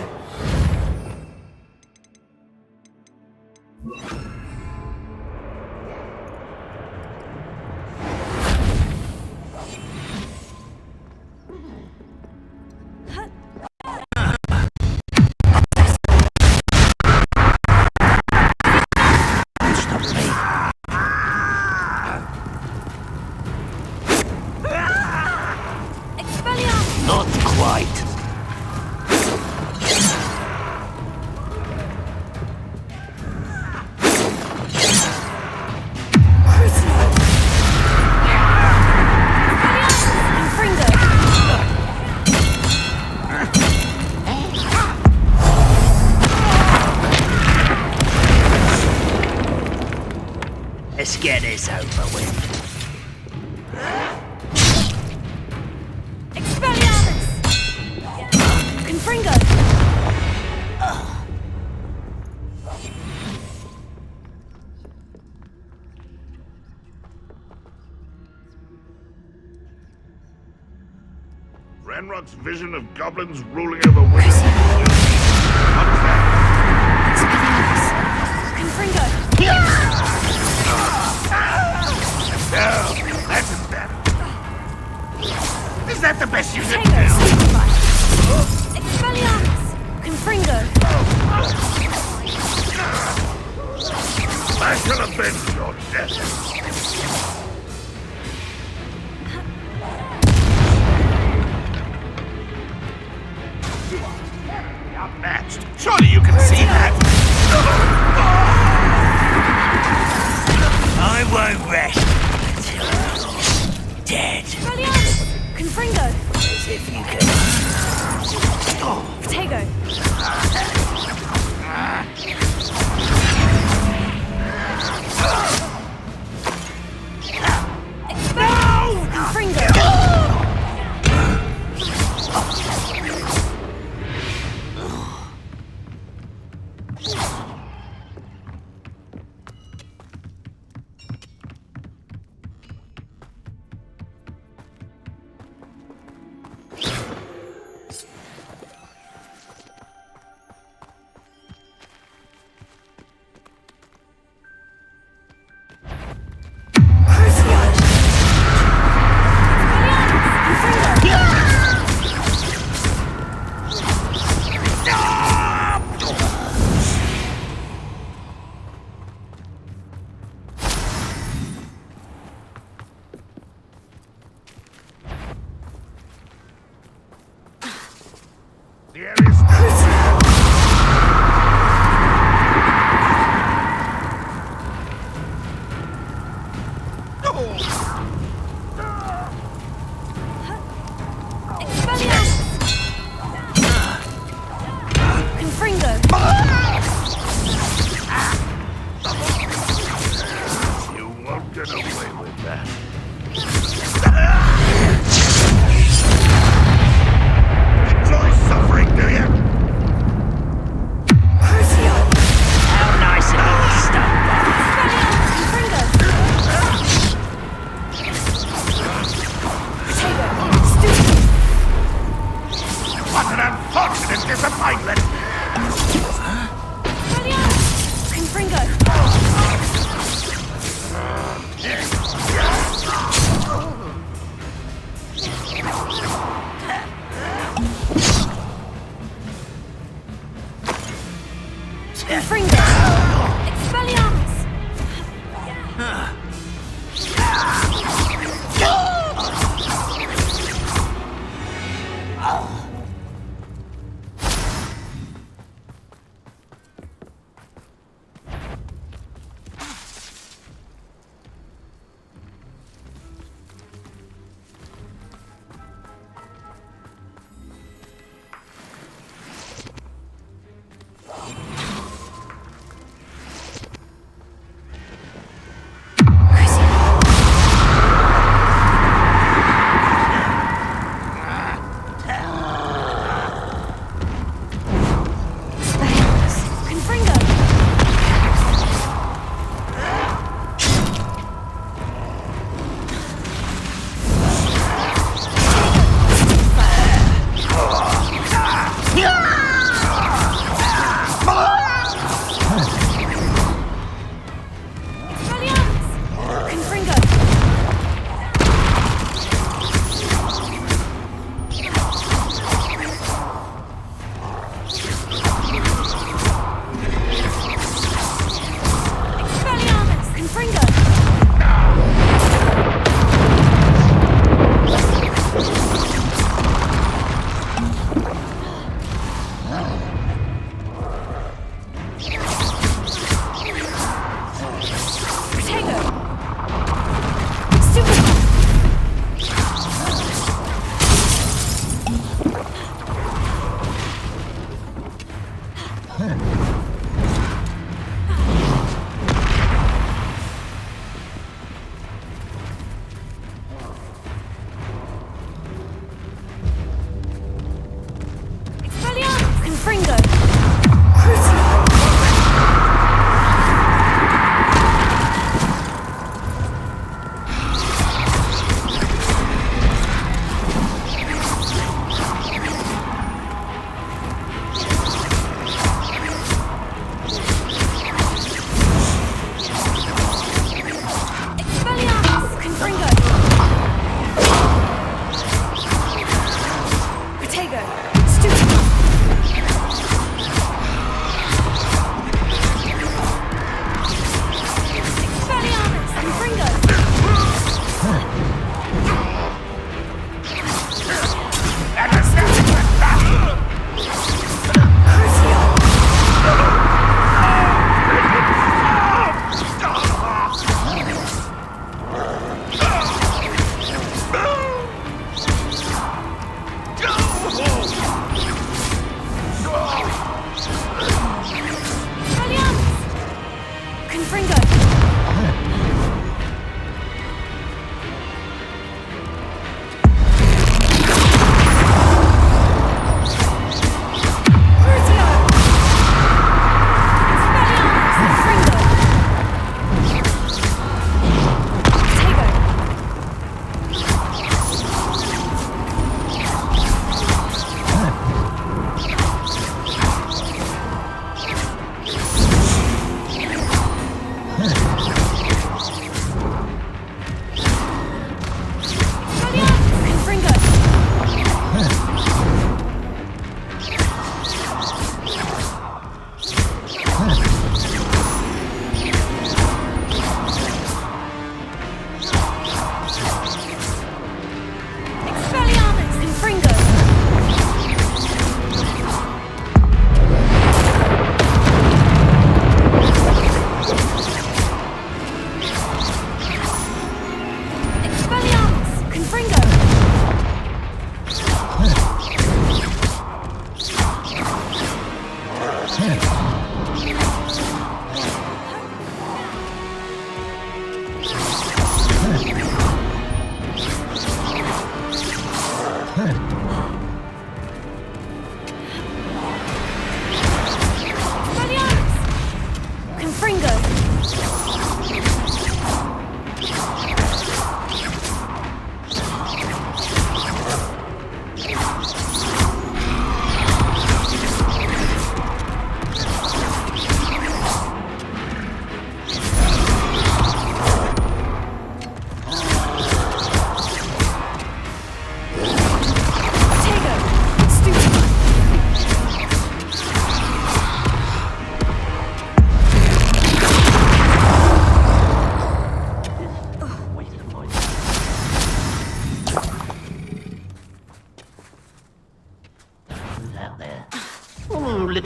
Not quite. Let's get this over with.
Ranrock's vision of goblins ruling over women will be
Confringo!
No, that's better. Is that the best you can do?
Expelliarmus! Confringo!
I shall avenge your death. Outmatched. Surely you can see that. get away with that. Enjoy suffering, do you?
How nice of you to stop by.
What an unfortunate disappointment!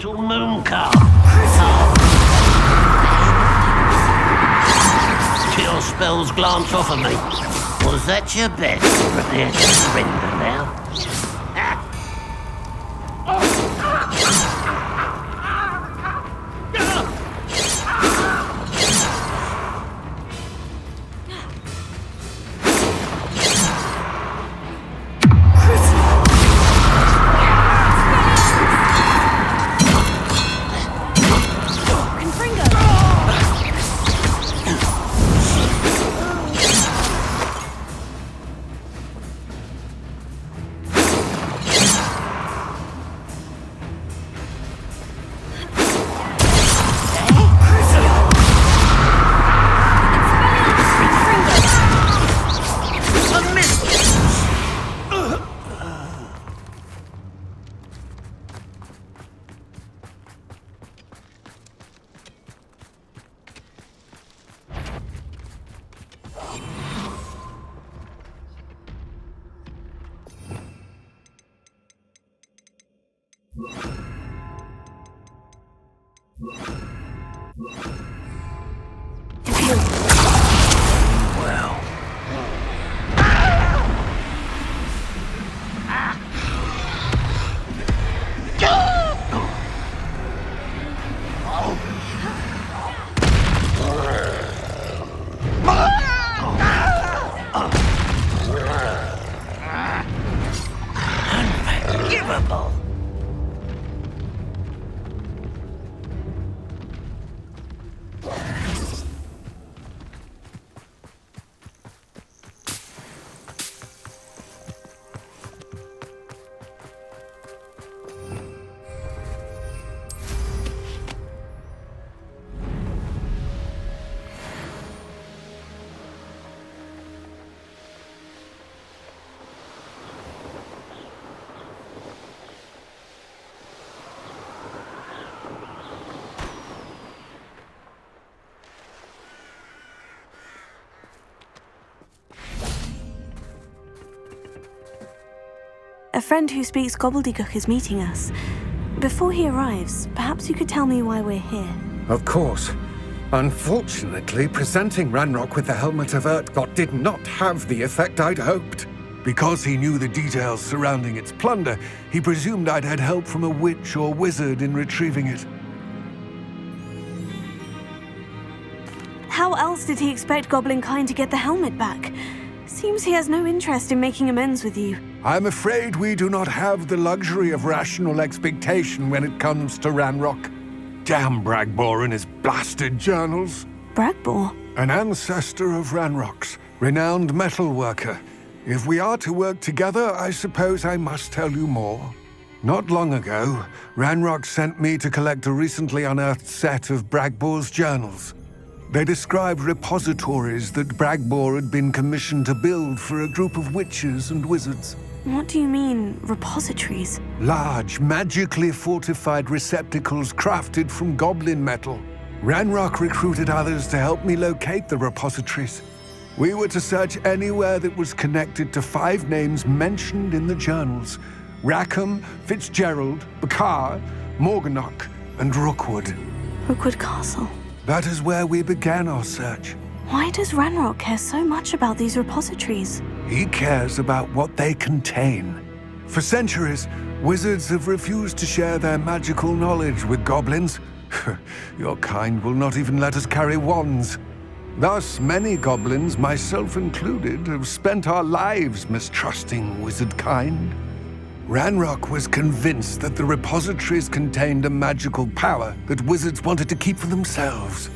little moon calf. Chill spells glance off of me. Was that your best? Prepare to surrender now.
A friend who speaks gobbledygook is meeting us. Before he arrives, perhaps you could tell me why we're here.
Of course. Unfortunately, presenting Ranrock with the Helmet of Urtkot did not have the effect I'd hoped. Because he knew the details surrounding its plunder, he presumed I'd had help from a witch or wizard in retrieving it.
How else did he expect Goblinkind to get the helmet back? Seems he has no interest in making amends with you.
I'm afraid we do not have the luxury of rational expectation when it comes to Ranrock. Damn Bragbor and his blasted journals.
Bragbor?
An ancestor of Ranrock's, renowned metal worker. If we are to work together, I suppose I must tell you more. Not long ago, Ranrock sent me to collect a recently unearthed set of Bragbor's journals. They described repositories that Bragbor had been commissioned to build for a group of witches and wizards.
What do you mean, repositories?
Large, magically fortified receptacles crafted from goblin metal. Ranrock recruited others to help me locate the repositories. We were to search anywhere that was connected to 5 names mentioned in the journals: Rackham, Fitzgerald, Bakar, Morganach, and Rookwood.
Rookwood Castle.
That is where we began our search.
Why does Ranrock care so much about these repositories?
He cares about what they contain. For centuries, wizards have refused to share their magical knowledge with goblins. Your kind will not even let us carry wands. Thus, many goblins, myself included, have spent our lives mistrusting wizard kind. Ranrock was convinced that the repositories contained a magical power that wizards wanted to keep for themselves.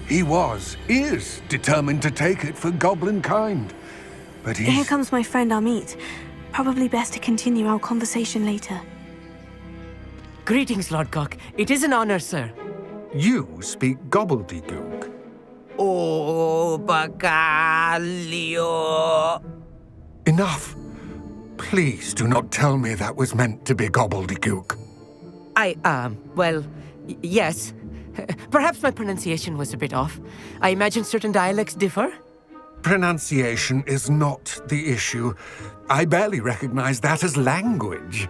He is determined to take it for goblin kind. But
Here comes my friend Amit. Probably best to continue our conversation later.
Greetings, Lord Cock. It is an honor, sir.
You speak gobbledygook.
Oh, Bacalio.
Enough. Please do not tell me that was meant to be gobbledygook.
Yes. Perhaps my pronunciation was a bit off. I imagine certain dialects differ.
Pronunciation is not the issue. I barely recognize that as language.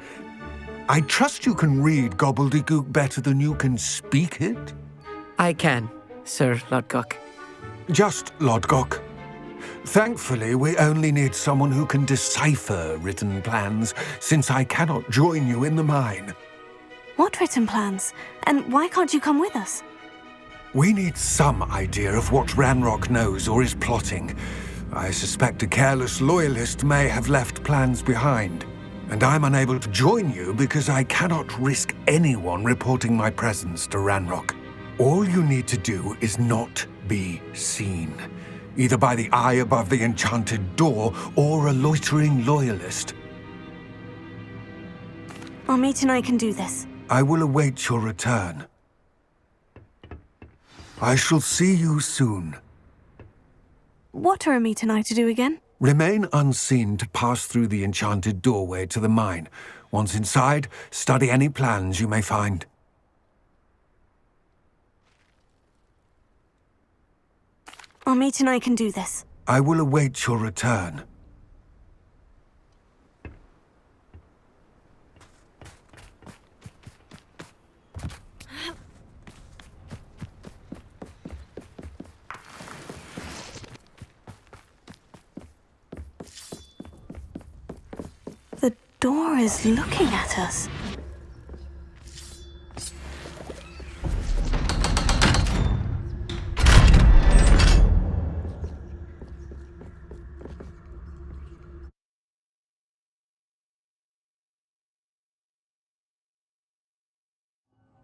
I trust you can read gobbledygook better than you can speak it?
I can, Sir Lodgok.
Just Lodgok. Thankfully, we only need someone who can decipher written plans, since I cannot join you in the mine.
What written plans? And why can't you come with us?
We need some idea of what Ranrock knows or is plotting. I suspect a careless loyalist may have left plans behind. And I'm unable to join you because I cannot risk anyone reporting my presence to Ranrock. All you need to do is not be seen, either by the eye above the enchanted door or a loitering loyalist.
Amit and I can do this.
I will await your return. I shall see you soon.
What are Amit and I to do again?
Remain unseen to pass through the enchanted doorway to the mine. Once inside, study any plans you may find.
Amit and I can do this.
I will await your return.
The door is looking at us.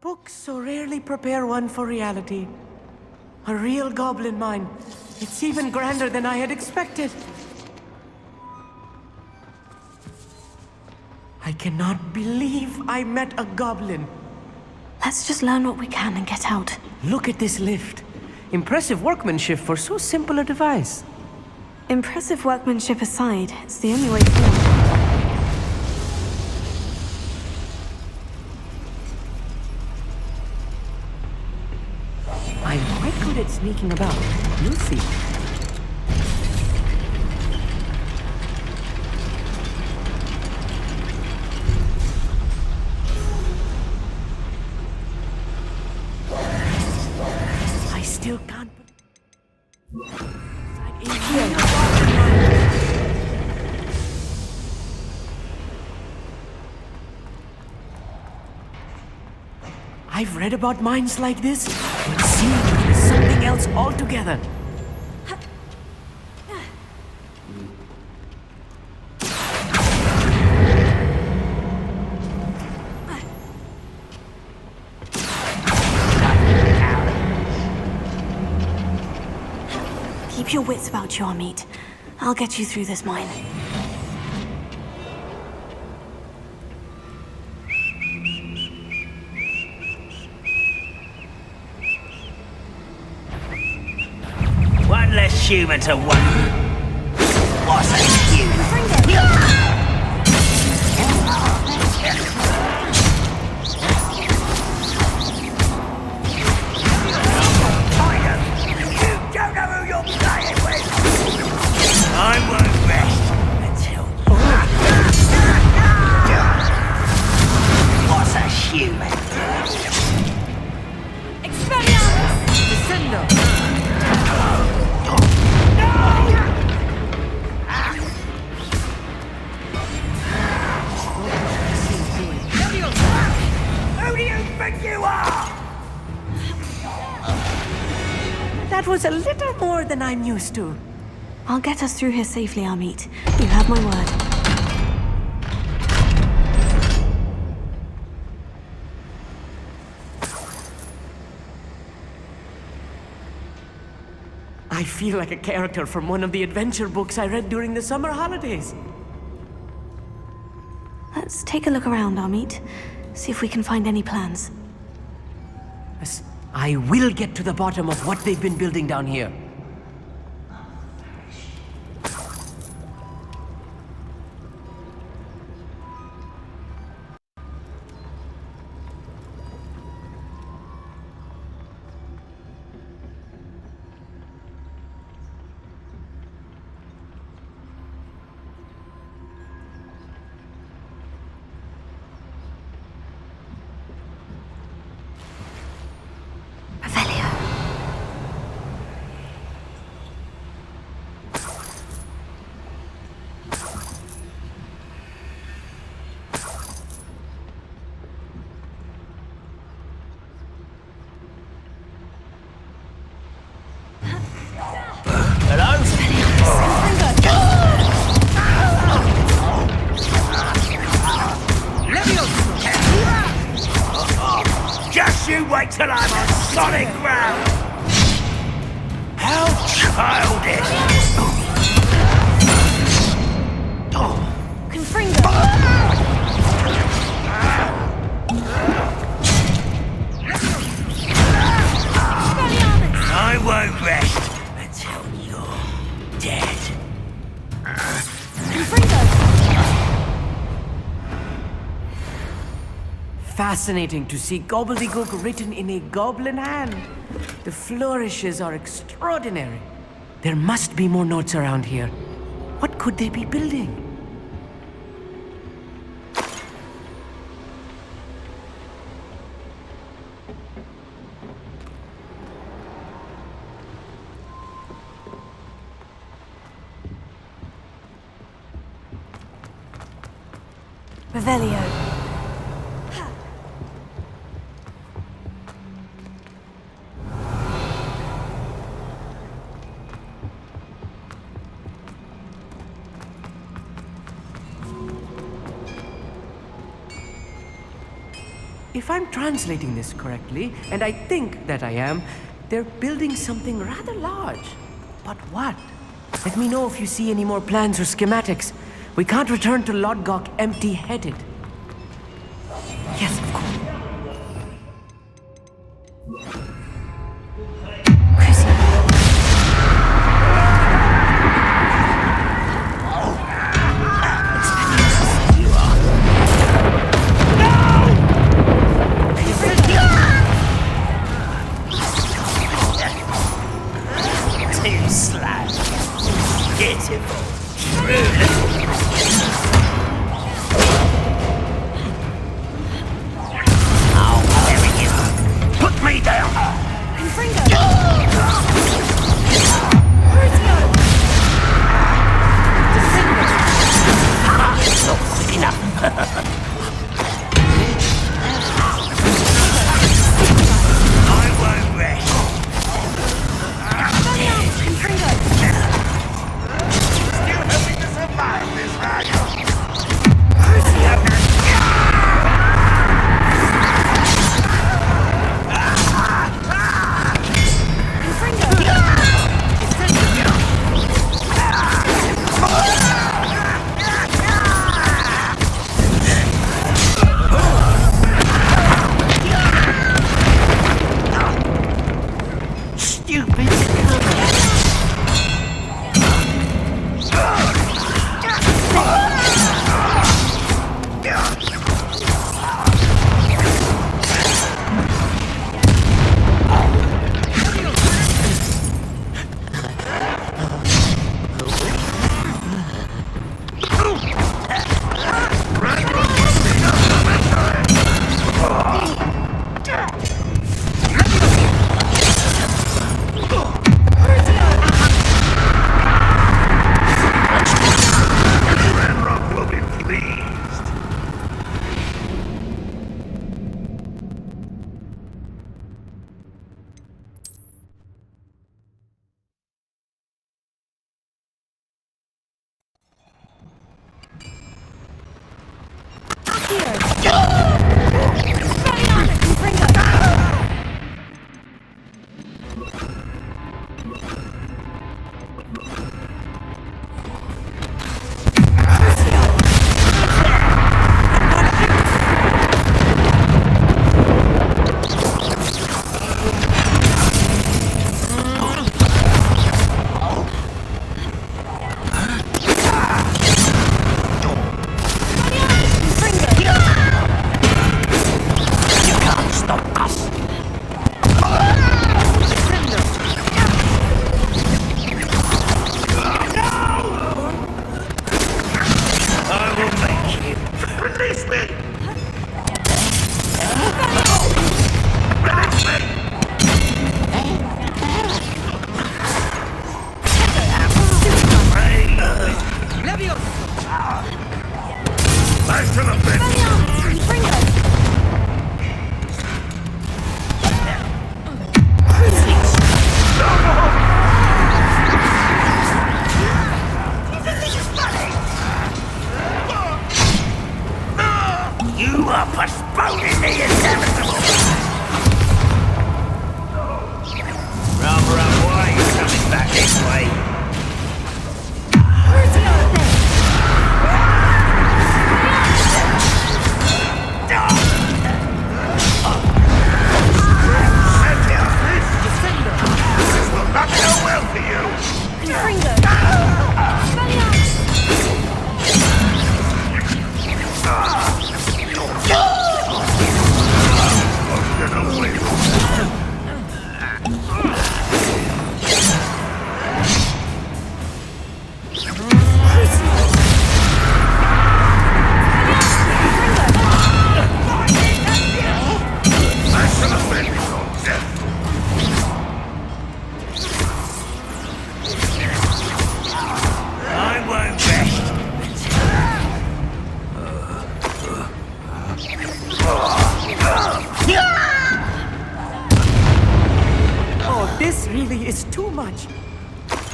Books so rarely prepare one for reality. A real goblin mine. It's even grander than I had expected. I cannot believe I met a goblin.
Let's just learn what we can and get out.
Look at this lift. Impressive workmanship for so simple a device.
Impressive workmanship aside, it's the only way forward.
I'm quite good at sneaking about. You'll see. I still can't put it in here. I've read about mines like this, but seeing it is something else altogether.
Keep your wits about you, Amit. I'll get you through this mine.
One less human to one. What's a human? You don't know who you're playing with. I won't rest until What's a human?
Expelliarmus!
Descendo!
Who do you think you are?
That was a little more than I'm used to.
I'll get us through here safely, Amit. You have my word.
I feel like a character from one of the adventure books I read during the summer holidays.
Let's take a look around, Amit. See if we can find any plans.
Yes, I will get to the bottom of what they've been building down here.
You wait till I'm on solid ground! How childish!
Confringo!
I won't rest until you're dead.
Confringo!
Fascinating to see gobbledygook written in a goblin hand. The flourishes are extraordinary. There must be more notes around here. What could they be building?
Revelio.
If I'm translating this correctly, and I think that I am, they're building something rather large. But what? Let me know if you see any more plans or schematics. We can't return to Lodgok empty-headed. Yes, of course.
Still hoping to survive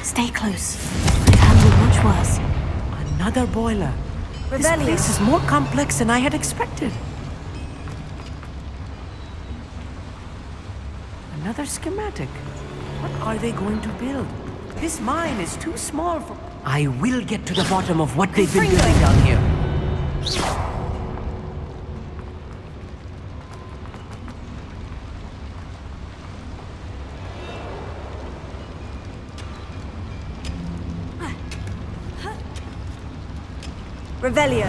Stay close. I've handled much worse.
Another boiler. This
Revelio.
place is more complex than I had expected. Another schematic. What are they going to build? This mine is too small for... I will get to the bottom of what they've been doing down here.
Revelio.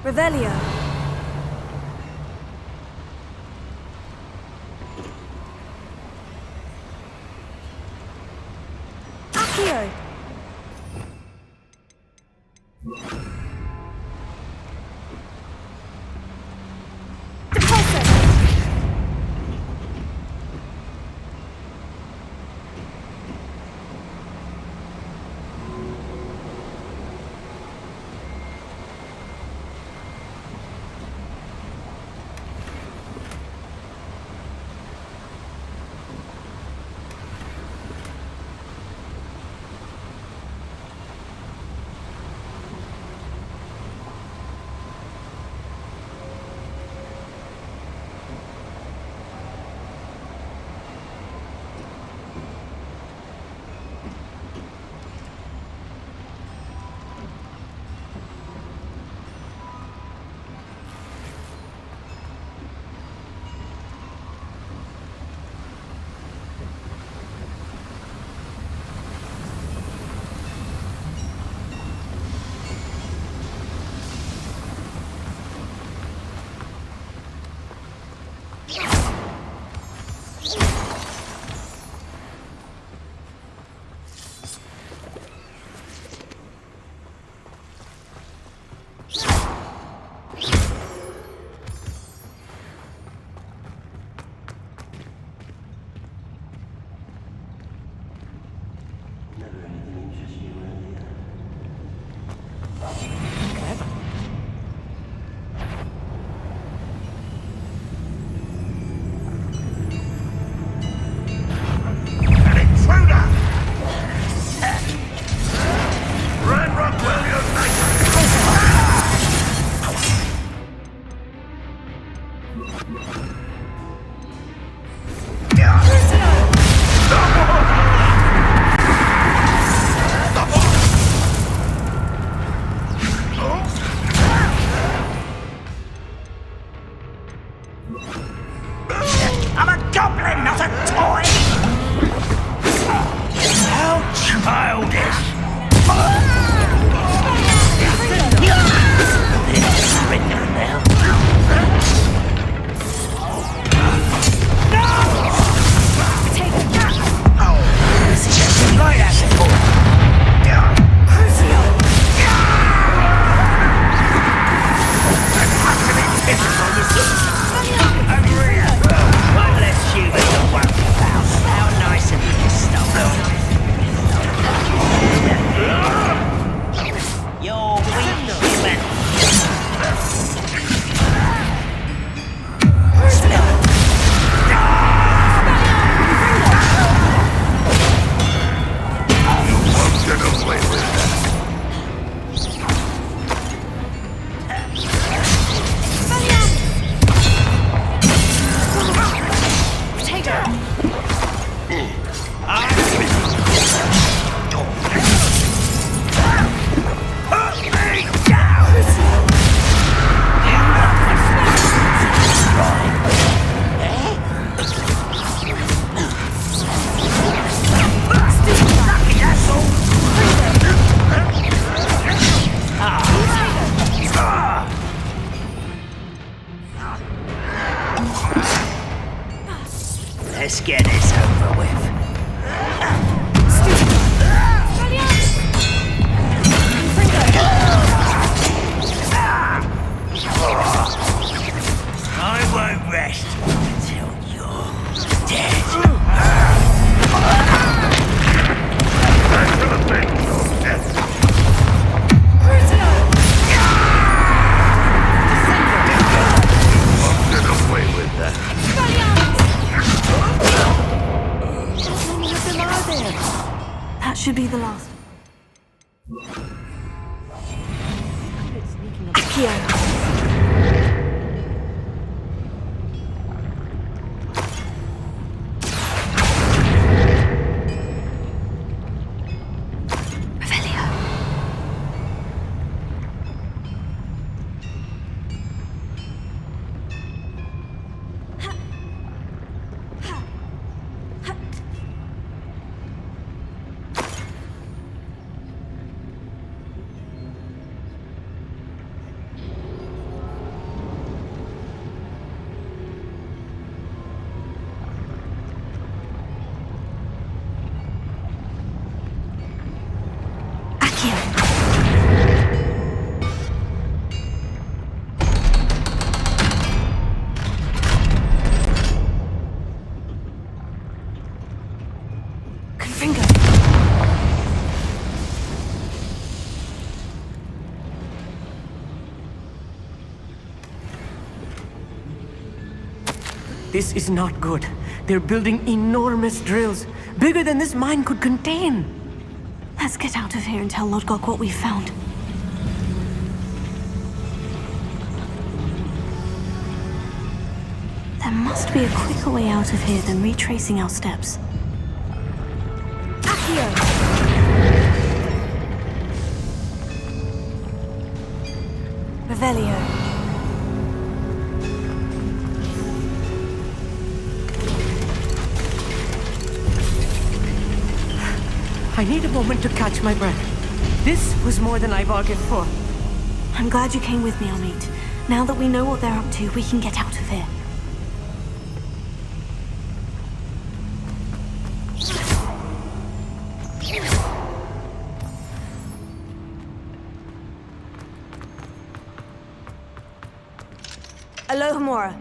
Revelio. Accio. Depulso.
I'm a goblin, not a toy! How childish! Let's get this over with. rest until you're dead.
I should have been so dead. Won't get away with that.
That should be the last. Accio.
This is not good. They're building enormous drills, bigger than this mine could contain.
Let's get out of here and tell Lodgok what we found. There must be a quicker way out of here than retracing our steps. Accio! Revelio.
I need a moment to catch my breath. This was more than I bargained for.
I'm glad you came with me, Amit. Now that we know what they're up to, we can get out of here. Alohomora.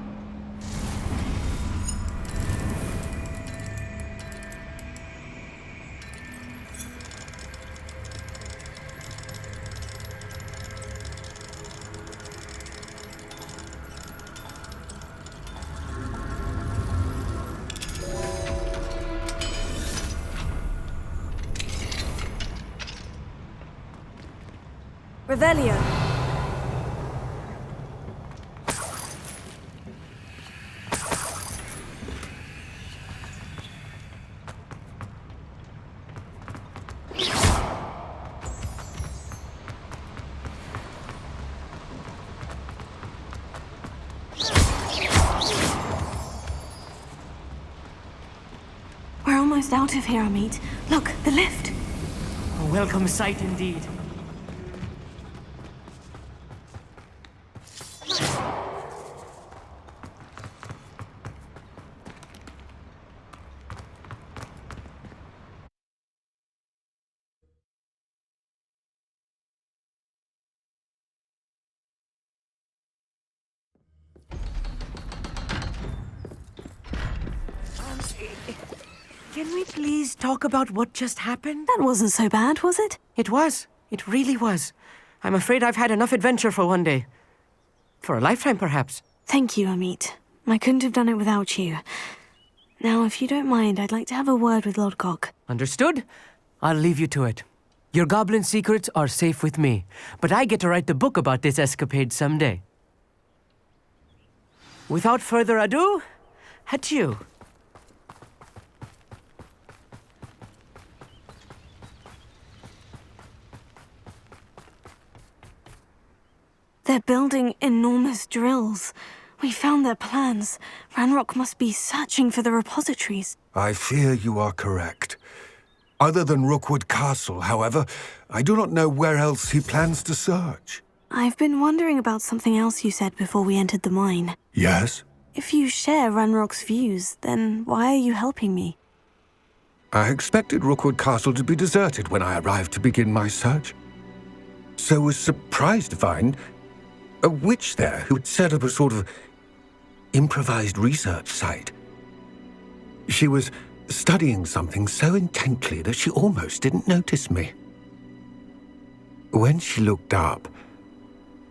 Revelio. We're almost out of here, Amit. Look, the lift.
A welcome sight indeed. Can we please talk about what just happened?
That wasn't so bad, was it?
It was. It really was. I'm afraid I've had enough adventure for one day. For a lifetime, perhaps.
Thank you, Amit. I couldn't have done it without you. Now, if you don't mind, I'd like to have a word with Lodgok.
Understood? I'll leave you to it. Your goblin secrets are safe with me, but I get to write the book about this escapade someday. Without further ado, adieu.
They're building enormous drills. We found their plans. Ranrock must be searching for the repositories.
I fear you are correct. Other than Rookwood Castle, however, I do not know where else he plans to search.
I've been wondering about something else you said before we entered the mine.
Yes?
If you share Ranrock's views, then why are you helping me?
I expected Rookwood Castle to be deserted when I arrived to begin my search. So was surprised to find a witch there who had set up a sort of improvised research site. She was studying something so intently that she almost didn't notice me. When she looked up,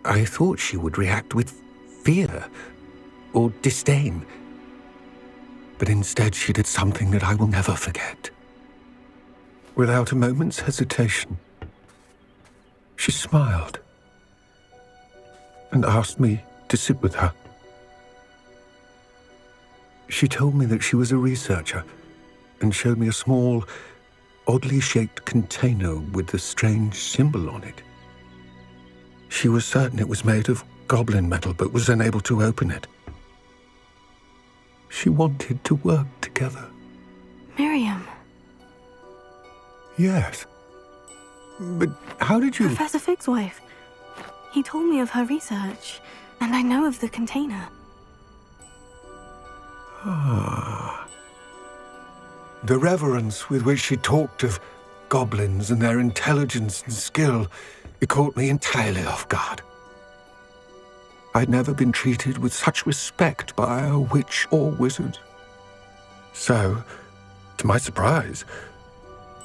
I thought she would react with fear or disdain. But instead she did something that I will never forget. Without a moment's hesitation, she smiled and asked me to sit with her. She told me that she was a researcher and showed me a small, oddly shaped container with a strange symbol on it. She was certain it was made of goblin metal, but was unable to open it. She wanted to work together.
Miriam.
Yes. But how did you...
Professor Fig's wife. He told me of her research, and I know of the container.
Ah. The reverence with which she talked of goblins and their intelligence and skill, it caught me entirely off guard. I'd never been treated with such respect by a witch or wizard. So, to my surprise,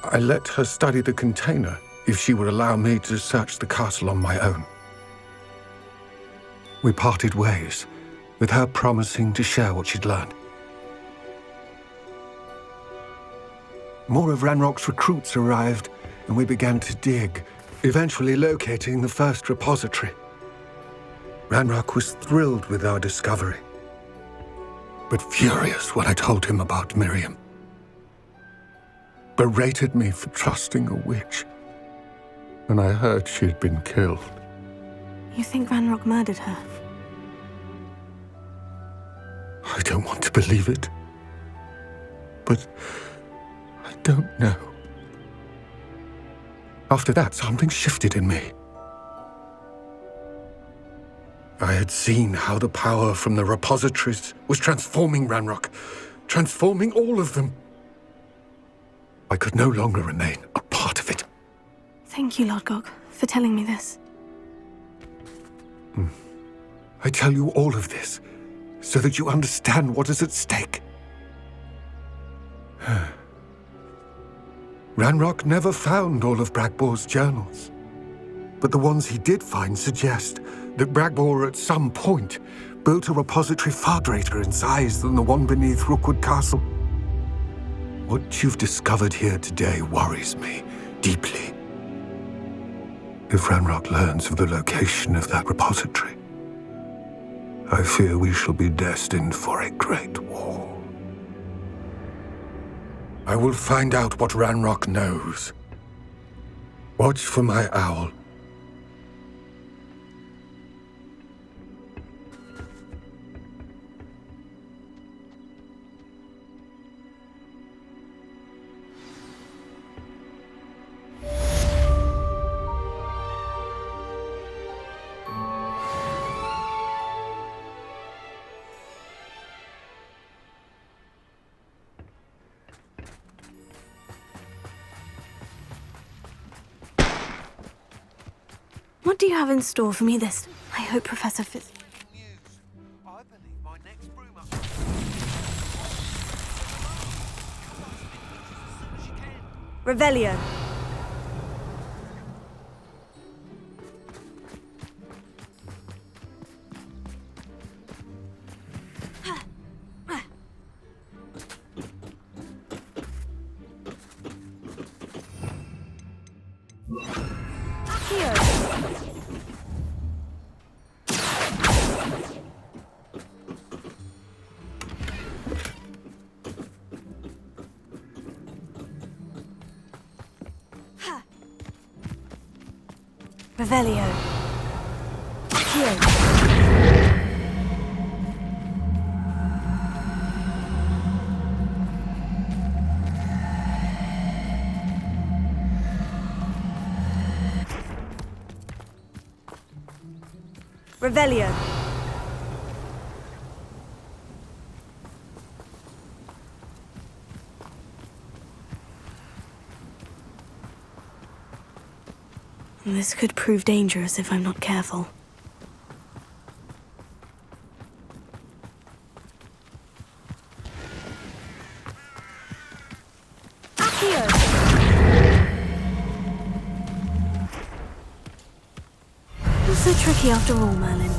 I let her study the container if she would allow me to search the castle on my own. We parted ways, with her promising to share what she'd learned. More of Ranrock's recruits arrived, and we began to dig, eventually locating the first repository. Ranrock was thrilled with our discovery, but furious when I told him about Miriam. Berated me for trusting a witch, and I heard she had been killed.
You think Ranrock murdered her?
I don't want to believe it, but I don't know. After that, something shifted in me. I had seen how the power from the repositories was transforming Ranrock, transforming all of them. I could no longer remain a part of it.
Thank you, Lord Gog, for telling me this.
I tell you all of this so that you understand what is at stake. Ranrock never found all of Bragbor's journals, but the ones he did find suggest that Bragbor at some point built a repository far greater in size than the one beneath Rookwood Castle. What you've discovered here today worries me deeply. If Ranrock learns of the location of that repository, I fear we shall be destined for a great war. I will find out what Ranrock knows. Watch for my owl.
What do you have in store for me this? I hope Professor Fizz...
Revelio. Revelio. Here. Revelio.
This could prove dangerous if I'm not careful. Not so tricky after all, Merlin.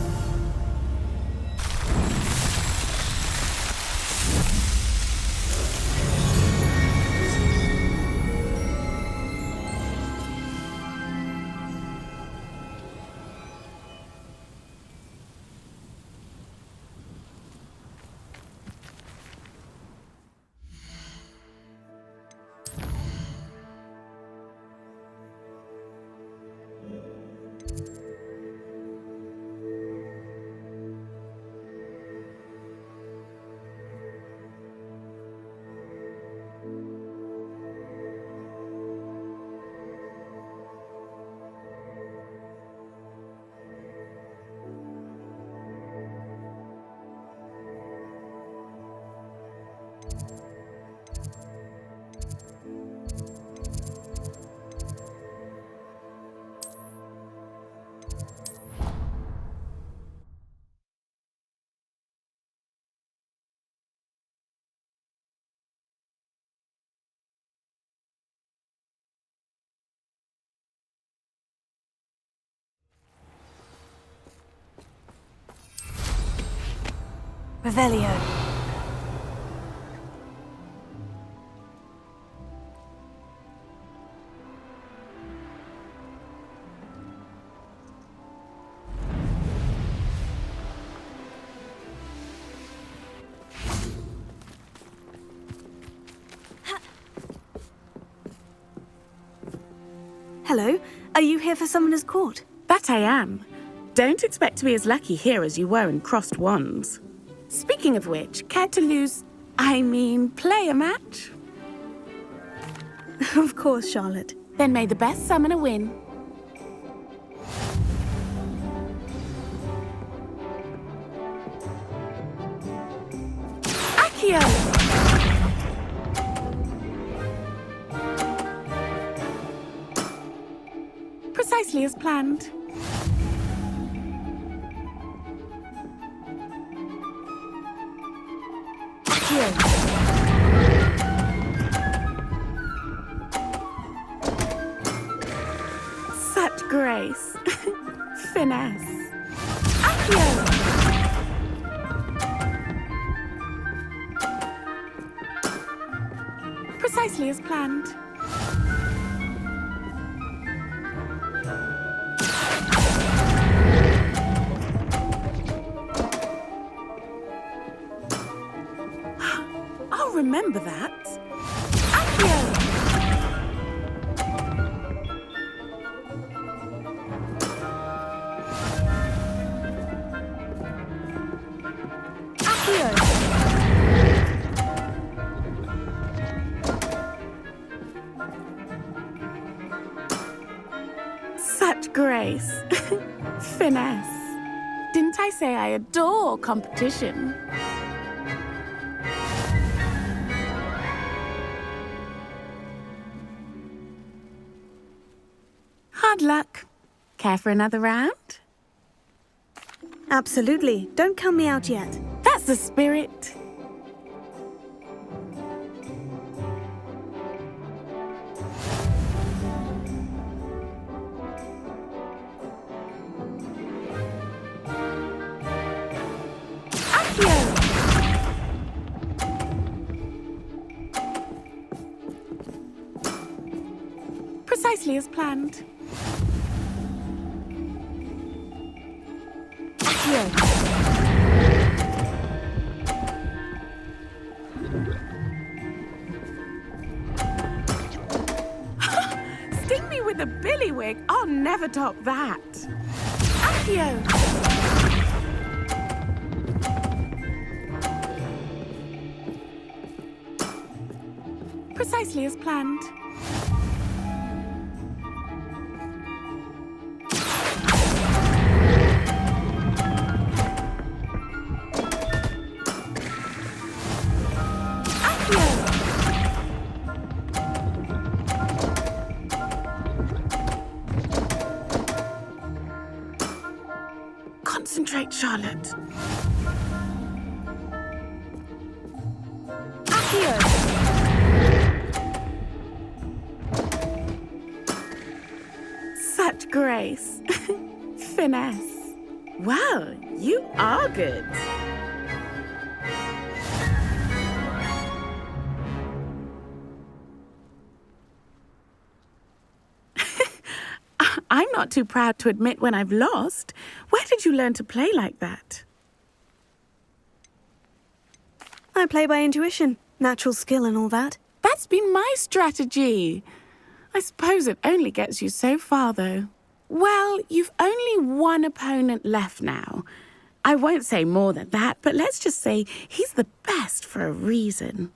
Revelio. Hello, are you here for Summoner's Court?
That I am. Don't expect to be as lucky here as you were in Crossed Wands. Speaking of which, care to play a match?
Of course, Charlotte.
Then may the best summoner win. Accio! Precisely as planned. Such grace. Finesse. Accio! Precisely as planned. I'll remember that. Accio! Such grace. Finesse. Didn't I say I adore competition? Hard luck. Care for another round?
Absolutely. Don't count me out yet.
That's the spirit. Accio! Precisely as planned. Sting me with a billywig. I'll never top that. Accio! Precisely as planned. Concentrate, Charlotte. Accio! finesse. Well, you are good. I'm not too proud to admit when I've lost. Where did you learn to play like that?
I play by intuition, natural skill and all that.
That's been my strategy. I suppose it only gets you so far, though. Well, you've only one opponent left now. I won't say more than that, but let's just say he's the best for a reason.